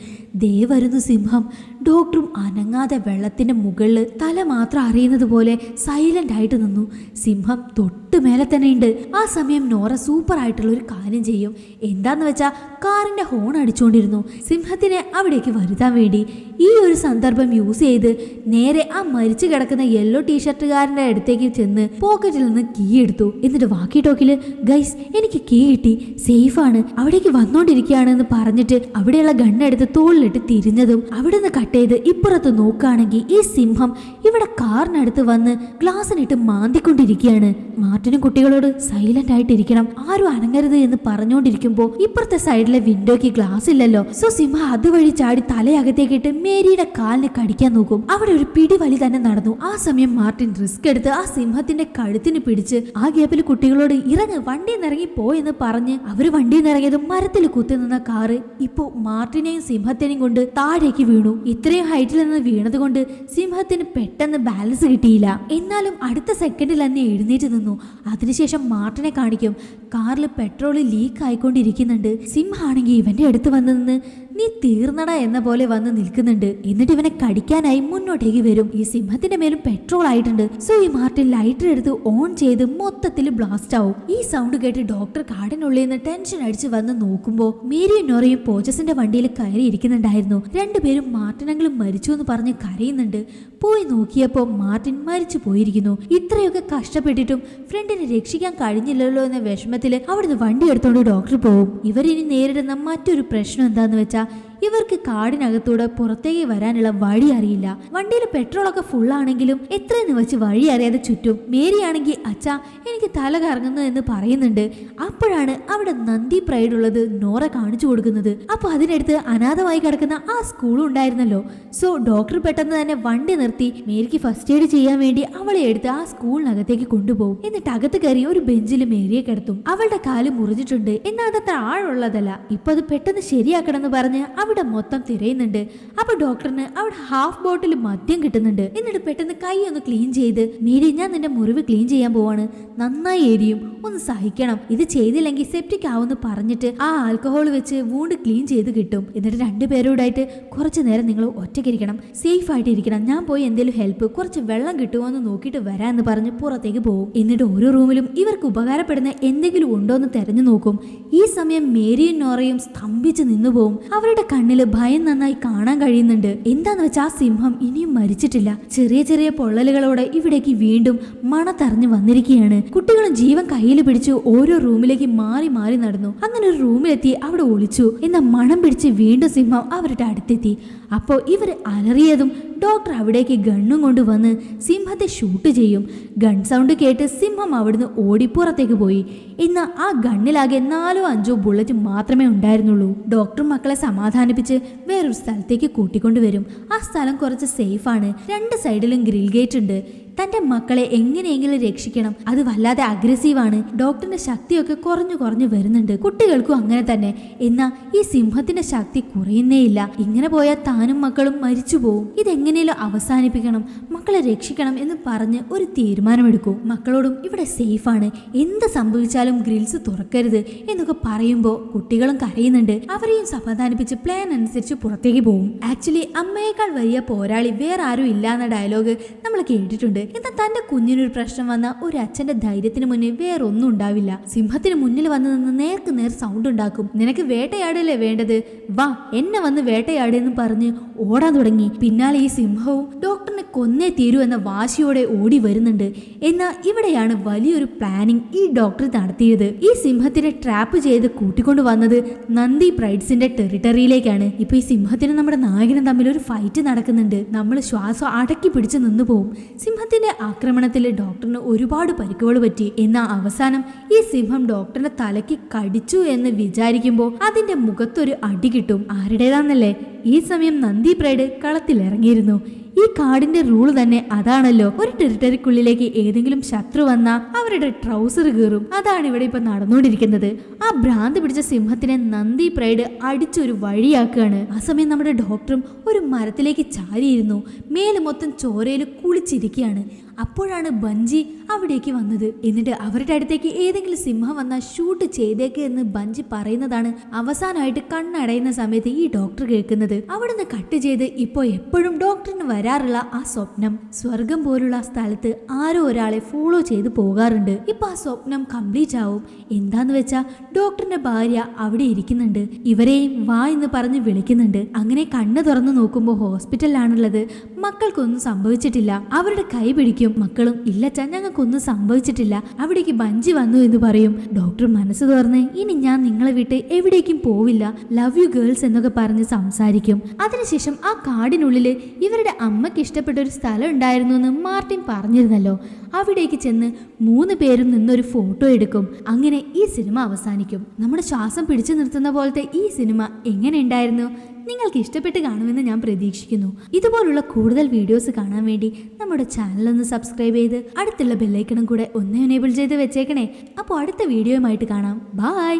ദേ വരുന്നു സിംഹം. ഡോക്ടറും അനങ്ങാതെ വെള്ളത്തിന്റെ മുകളിൽ തല മാത്രം അറിയുന്നത് പോലെ സൈലന്റ് ആയിട്ട് നിന്നു. സിംഹം തൊട്ട് മേലെ തന്നെ ഉണ്ട്. ആ സമയം നോറ സൂപ്പർ ആയിട്ടുള്ള ഒരു കാര്യം ചെയ്യും. എന്താന്ന് വെച്ചാൽ കാറിന്റെ ഹോൺ അടിച്ചുകൊണ്ടിരുന്നു. സിംഹത്തിനെ അവിടേക്ക് വരുത്താൻ വേണ്ടി ഈ ഒരു സന്ദർഭം യൂസ് ചെയ്ത് നേരെ ആ മരിച്ചു കിടക്കുന്ന യെല്ലോ ടീഷർട്ടുകാരന്റെ അടുത്തേക്ക് ചെന്ന് പോക്കറ്റിൽ നിന്ന് കീ എടുത്തു. എന്നിട്ട് വാക്കി ടോക്കില് ഗൈസ് എനിക്ക് കീ കിട്ടി, സേഫ് ആണ്, അവിടേക്ക് വന്നോണ്ടിരിക്കുകയാണ് എന്ന് പറഞ്ഞിട്ട് അവിടെയുള്ള ഗണ്ണെടുത്ത് തോളിലിട്ട് തിരിഞ്ഞതും അവിടെ നിന്ന് കട്ട് ചെയ്ത് ഇപ്പുറത്ത് നോക്കുകയാണെങ്കിൽ ഈ സിംഹം ഇവിടെ കാറിനടുത്ത് വന്ന് ഗ്ലാസിനിട്ട് മാന്തിക്കൊണ്ടിരിക്കുകയാണ്. മാർട്ടിനും കുട്ടികളോട് സൈലന്റ് ആയിട്ടിരിക്കണം, ആരും അനങ്ങരുത് എന്ന് പറഞ്ഞുകൊണ്ടിരിക്കുമ്പോൾ ഇപ്പുറത്തെ സൈഡിലെ വിൻഡോയ്ക്ക് ഗ്ലാസ് ഇല്ലല്ലോ. സോ സിംഹം അതുവഴി ചാടി തലയകത്തേക്കിട്ട് മേരിയുടെ കാലിന് കടിക്കാൻ നോക്കും. അവിടെ ഒരു പിടിവലി തന്നെ നടന്നു. ആ സമയം മാർട്ടിൻ റിസ്ക് എടുത്ത് ആ സിംഹത്തിന്റെ കഴുത്തിന് പിടിച്ച് ആ ഗ്യാപ്പിൽ കുട്ടികളോട് ഇറങ്ങ്, വണ്ടിയിൽ നിന്ന് ഇറങ്ങി പോയെന്ന് പറഞ്ഞ് അവര് വണ്ടിയിൽ നിന്ന് ഇറങ്ങിയതും മരത്തിൽ കുത്തി നിന്ന കാറ് ഇപ്പോ മാർട്ടിനെയും സിംഹത്തിനെയും കൊണ്ട് താഴേക്ക് വീണു. ഇത്രയും ഹൈറ്റിൽ നിന്ന് വീണത് കൊണ്ട് സിംഹത്തിന് പെട്ടെന്ന് ബാലൻസ് കിട്ടിയില്ല. എന്നാലും അടുത്ത സെക്കൻഡിൽ തന്നെ എഴുന്നേറ്റ് നിന്നു. അതിനുശേഷം മാർട്ടിനെ കാണിക്കും. കാറിൽ പെട്രോൾ ലീക്ക് ആയിക്കൊണ്ടിരിക്കുന്നുണ്ട്. സിംഹാണെങ്കിൽ ഇവന്റെ അടുത്ത് വന്ന് നിന്ന് നീ തീർന്നട എന്ന പോലെ വന്ന് നിൽക്കുന്നുണ്ട്. എന്നിട്ട് ഇവനെ കടിക്കാനായി മുന്നോട്ടേക്ക് വരും. ഈ സിംഹത്തിന്റെ മേലും പെട്രോൾ ആയിട്ടുണ്ട്. സോ ഈ മാർട്ടിൻ ലൈറ്റർ എടുത്ത് ഓൺ ചെയ്ത് മൊത്തത്തിൽ ബ്ലാസ്റ്റ് ആവും. ഈ സൗണ്ട് കേട്ട് ഡോക്ടർ കാടിനുള്ളിൽ നിന്ന് ടെൻഷൻ അടിച്ച് വന്ന് നോക്കുമ്പോൾ മേരിയും നോറയും പോച്ചസിന്റെ വണ്ടിയിൽ കയറി ഇരിക്കുന്നുണ്ടായിരുന്നു. രണ്ടുപേരും മാർട്ടിനെങ്കിലും മരിച്ചു എന്ന് പറഞ്ഞ് കരയുന്നുണ്ട്. പോയി നോക്കിയപ്പോൾ മാർട്ടിൻ മരിച്ചു പോയിരിക്കുന്നു. ഇത്രയൊക്കെ കഷ്ടപ്പെട്ടിട്ടും ഫ്രണ്ടിനെ രക്ഷിക്കാൻ കഴിഞ്ഞില്ലല്ലോ എന്ന വിഷമത്തില് അവിടുന്ന് വണ്ടി എടുത്തോണ്ട് ഡോക്ടർ പോവും. ഇവരിനി നേരിടുന്ന മറ്റൊരു പ്രശ്നം എന്താന്ന് വെച്ചാൽ ഇവർക്ക് കാടിനകത്തൂടെ പുറത്തേക്ക് വരാനുള്ള വഴി അറിയില്ല. വണ്ടിയിൽ പെട്രോളൊക്കെ ഫുള്ളാണെങ്കിലും എത്രയെന്ന് വെച്ച് വഴി അറിയാതെ ചുറ്റും. മേരിയാണെങ്കിൽ അച്ഛാ എനിക്ക് തല കറങ്ങുന്നു എന്ന് പറയുന്നുണ്ട്. അപ്പോഴാണ് അവിടെ നന്ദി പ്രൈഡ് ഉള്ളത് നോറ കാണിച്ചു കൊടുക്കുന്നത്. അപ്പൊ അതിനടുത്ത് അനാഥമായി കിടക്കുന്ന ആ സ്കൂളും ഉണ്ടായിരുന്നല്ലോ. സോ ഡോക്ടർ പെട്ടെന്ന് തന്നെ വണ്ടി നിർത്തി മേരിക്ക് ഫസ്റ്റ് എയ്ഡ് ചെയ്യാൻ വേണ്ടി അവളെ എടുത്ത് ആ സ്കൂളിനകത്തേക്ക് കൊണ്ടുപോകും. എന്നിട്ട് അകത്ത് കയറി ഒരു ബെഞ്ചിൽ മേരിയെ കിടത്തും. അവളുടെ കാല് മുറിഞ്ഞിട്ടുണ്ട്, എന്നാൽ അതത്ര ആഴുള്ളതല്ല. ഇപ്പൊ അത് പെട്ടെന്ന് ശരിയാക്കണം എന്ന് പറഞ്ഞ് അവിടെ മൊത്തം തിരയുന്നുണ്ട്. അപ്പൊ ഡോക്ടറിന് അവിടെ ഹാഫ് ബോട്ടിൽ മദ്യം കിട്ടുന്നുണ്ട്. എന്നിട്ട് പെട്ടെന്ന് കൈ ഒന്ന് ക്ലീൻ ചെയ്ത് മേരി ഞാൻ നിന്റെ മുറിവ് ക്ലീൻ ചെയ്യാൻ പോവാണ്, നന്നായി എരിയും, ഒന്ന് സഹിക്കണം, ഇത് ചെയ്തില്ലെങ്കിൽ സെപ്റ്റിക് ആവുമെന്ന് പറഞ്ഞിട്ട് ആ ആൽക്കഹോൾ വെച്ച് വൂണ്ട് ക്ലീൻ ചെയ്ത് കിട്ടും. എന്നിട്ട് രണ്ടുപേരോടായിട്ട് കുറച്ചു നേരം നിങ്ങൾ ഒറ്റയ്ക്കിരിക്കണം, സേഫ് ആയിട്ട് ഇരിക്കണം, ഞാൻ പോയി എന്തെങ്കിലും ഹെൽപ്പ് കുറച്ച് വെള്ളം കിട്ടുമോ എന്ന് നോക്കിയിട്ട് വരാമെന്ന് പറഞ്ഞ് പുറത്തേക്ക് പോകും. എന്നിട്ട് ഓരോ റൂമിലും ഇവർക്ക് ഉപകാരപ്പെടുന്ന എന്തെങ്കിലും ഉണ്ടോ എന്ന് തെരഞ്ഞു നോക്കും. ഈ സമയം മേരിയും നോറയും സ്തംഭിച്ച് നിന്നു പോവും. അവരുടെ കണ്ണില് ഭയം നന്നായി കാണാൻ കഴിയുന്നുണ്ട്. എന്താന്ന് വെച്ചാൽ ആ സിംഹം ഇനിയും മരിച്ചിട്ടില്ല. ചെറിയ ചെറിയ പൊള്ളലുകളോടെ ഇവിടേക്ക് വീണ്ടും മണത്തറിഞ്ഞു വന്നിരിക്കുകയാണ്. കുട്ടികളും ജീവൻ കയ്യിൽ പിടിച്ചു ഓരോ റൂമിലേക്ക് മാറി മാറി നടന്നു. അങ്ങനെ ഒരു റൂമിലെത്തി അവിടെ ഒളിച്ചു. എന്നാൽ മണം പിടിച്ച് വീണ്ടും സിംഹം അവരുടെ അടുത്തെത്തി. അപ്പോൾ ഇവർ അലറിയതും ഡോക്ടർ അവിടേക്ക് ഗണ്ണും കൊണ്ടുവന്ന് സിംഹത്തെ ഷൂട്ട് ചെയ്യും. ഗൺ സൗണ്ട് കേട്ട് സിംഹം അവിടുന്ന് ഓടി പുറത്തേക്ക് പോയി. എന്നാൽ ആ ഗണ്ണിലാകെ 4-5 ബുള്ളറ്റ് മാത്രമേ ഉണ്ടായിരുന്നുള്ളൂ. ഡോക്ടർ മക്കളെ സമാധാനിപ്പിച്ച് വേറൊരു സ്ഥലത്തേക്ക് കൂട്ടിക്കൊണ്ടുവരും. ആ സ്ഥലം കുറച്ച് സേഫാണ്. 2 സൈഡിലും ഗ്രിൽ ഗേറ്റ് ഉണ്ട്. തന്റെ മക്കളെ എങ്ങനെയെങ്കിലും രക്ഷിക്കണം. അത് വല്ലാതെ അഗ്രസീവാണ്. ഡോക്ടറിന്റെ ശക്തിയൊക്കെ കുറഞ്ഞു കുറഞ്ഞു വരുന്നുണ്ട്. കുട്ടികൾക്കും അങ്ങനെ തന്നെ. എന്നാൽ ഈ സിംഹത്തിന്റെ ശക്തി കുറയുന്നേയില്ല. ഇങ്ങനെ പോയാൽ താനും മക്കളും മരിച്ചു പോവും. ഇതെങ്ങനെയും അവസാനിപ്പിക്കണം, മക്കളെ രക്ഷിക്കണം എന്ന് പറഞ്ഞ് ഒരു തീരുമാനമെടുക്കും. മക്കളോടും ഇവിടെ സേഫാണ്, എന്ത് സംഭവിച്ചാലും ഗ്രിൽസ് തുറക്കരുത് എന്നൊക്കെ പറയുമ്പോൾ കുട്ടികളും കരയുന്നുണ്ട്. അവരെയും സമാധാനിപ്പിച്ച് പ്ലാൻ അനുസരിച്ച് പുറത്തേക്ക് പോകും. ആക്ച്വലി അമ്മയേക്കാൾ വലിയ പോരാളി വേറെ ആരും ഇല്ല എന്ന ഡയലോഗ് നമ്മൾ കേട്ടിട്ടുണ്ട്. എന്നാൽ തന്റെ കുഞ്ഞിനൊരു പ്രശ്നം വന്ന ഒരു അച്ഛന്റെ ധൈര്യത്തിന് മുന്നിൽ വേറൊന്നും ഉണ്ടാവില്ല. സിംഹത്തിന് മുന്നിൽ വന്ന് നിന്ന് നേർക്ക് നേർ സൗണ്ട് ഉണ്ടാക്കും. നിനക്ക് വേട്ടയാടല്ലേ വേണ്ടത്, വാ എന്നെ വന്ന് വേട്ടയാടെന്ന് പറഞ്ഞ് ഓടാൻ തുടങ്ങി. പിന്നാലെ ഈ സിംഹവും ഡോക്ടറിനെ കൊന്നേ തീരൂ എന്ന വാശിയോടെ ഓടി വരുന്നുണ്ട്. എന്നാൽ ഇവിടെയാണ് വലിയൊരു പ്ലാനിങ് ഈ ഡോക്ടർ നടത്തിയത്. ഈ സിംഹത്തിനെ ട്രാപ്പ് ചെയ്ത് കൂട്ടിക്കൊണ്ടു വന്നത് നന്ദി പ്രൈഡ്സിന്റെ ടെറിട്ടറിയിലേക്കാണ്. ഇപ്പൊ ഈ സിംഹത്തിന് നമ്മുടെ നായകനും തമ്മിൽ ഒരു ഫൈറ്റ് നടക്കുന്നുണ്ട്. നമ്മൾ ശ്വാസം അടക്കി പിടിച്ച് നിന്നു പോവും. സിംഹത്തിന്റെ ആക്രമണത്തിൽ ഡോക്ടറിന് ഒരുപാട് പരിക്കുകൾ പറ്റി. എന്നാൽ അവസാനം ഈ സിംഹം ഡോക്ടറിന്റെ തലയ്ക്ക് കടിച്ചു എന്ന് വിചാരിക്കുമ്പോൾ അതിന്റെ മുഖത്തൊരു അടി കിട്ടും. ആരുടേതാന്നല്ലേ? ഈ സമയം നന്ദി പ്രൈഡ് കളത്തിലിറങ്ങിയിരുന്നു. ഈ കാടിന്റെ റൂള് തന്നെ അതാണല്ലോ. ഒരു ടെറിട്ടറിക്കുള്ളിലേക്ക് ഏതെങ്കിലും ശത്രു വന്നാൽ അവരുടെ ട്രൗസർ കീറും. അതാണ് ഇവിടെ ഇപ്പൊ നടന്നുകൊണ്ടിരിക്കുന്നത്. ആ ഭ്രാന്ത് പിടിച്ച സിംഹത്തിനെ നന്ദി പ്രൈഡ് അടിച്ചൊരു വഴിയാക്കുകയാണ്. ആ സമയം നമ്മുടെ ഡോക്ടറും ഒരു മരത്തിലേക്ക് ചാരിയിരുന്നു. മേല് മൊത്തം ചോരയിൽ കുളിച്ചിരിക്കുകയാണ്. അപ്പോഴാണ് ബഞ്ചി അവിടേക്ക് വന്നത്. എന്നിട്ട് അവരുടെ അടുത്തേക്ക് ഏതെങ്കിലും സിംഹം വന്നാൽ ഷൂട്ട് ചെയ്തേക്ക് എന്ന് ബഞ്ചി പറയുന്നതാണ് അവസാനമായിട്ട് കണ്ണടയുന്ന സമയത്ത് ഈ ഡോക്ടർ കേൾക്കുന്നത്. അവിടുന്ന് കട്ട് ചെയ്ത് ഇപ്പോ എപ്പോഴും ഡോക്ടറിന് വരാറുള്ള ആ സ്വപ്നം, സ്വർഗം പോലുള്ള സ്ഥലത്ത് ആരോ ഒരാളെ ഫോളോ ചെയ്ത് പോകാറുണ്ട്. ഇപ്പൊ ആ സ്വപ്നം കംപ്ലീറ്റ് ആവും. എന്താന്ന് വെച്ചാ ഡോക്ടറിന്റെ ഭാര്യ അവിടെ ഇരിക്കുന്നുണ്ട്. ഇവരെയും വാ എന്ന് പറഞ്ഞ് വിളിക്കുന്നുണ്ട്. അങ്ങനെ കണ്ണ് തുറന്നു നോക്കുമ്പോൾ ഹോസ്പിറ്റലിലാണുള്ളത്. മക്കൾക്കൊന്നും സംഭവിച്ചിട്ടില്ല. അവരുടെ കൈ പിടിക്കും. മക്കളും ഇല്ലച്ചാ ഞങ്ങൾക്കൊന്നും സംഭവിച്ചിട്ടില്ല, അവിടേക്ക് ബഞ്ചി വന്നു എന്ന് പറയും. ഡോക്ടർ മനസ്സ് തുറന്ന് ഇനി ഞാൻ നിങ്ങളെ വിട്ട് എവിടേക്കും പോവില്ല, ലവ് യു ഗേൾസ് എന്നൊക്കെ പറഞ്ഞ് സംസാരിക്കും. അതിനുശേഷം ആ കാടിനുള്ളിൽ ഇവരുടെ അമ്മയ്ക്ക് ഇഷ്ടപ്പെട്ട ഒരു സ്ഥലം ഉണ്ടായിരുന്നു എന്ന് മാർട്ടിൻ പറഞ്ഞിരുന്നല്ലോ. അവിടേക്ക് ചെന്ന് 3 പേരും നിന്നൊരു ഫോട്ടോ എടുക്കും. അങ്ങനെ ഈ സിനിമ അവസാനിക്കും. നമ്മുടെ ശ്വാസം പിടിച്ചു നിർത്തുന്ന പോലത്തെ ഈ സിനിമ എങ്ങനെ ഉണ്ടായിരുന്നു? നിങ്ങൾക്ക് ഇഷ്ടപ്പെട്ട് കാണുമെന്ന് ഞാൻ പ്രതീക്ഷിക്കുന്നു. ഇതുപോലുള്ള കൂടുതൽ വീഡിയോസ് കാണാൻ വേണ്ടി നമ്മുടെ ചാനൽ ഒന്ന് സബ്സ്ക്രൈബ് ചെയ്ത് അടുത്തുള്ള ബെല്ലൈക്കണും കൂടെ ഒന്ന് എനേബിൾ ചെയ്ത് വെച്ചേക്കണേ. അപ്പോൾ അടുത്ത വീഡിയോയുമായിട്ട് കാണാം. ബൈ.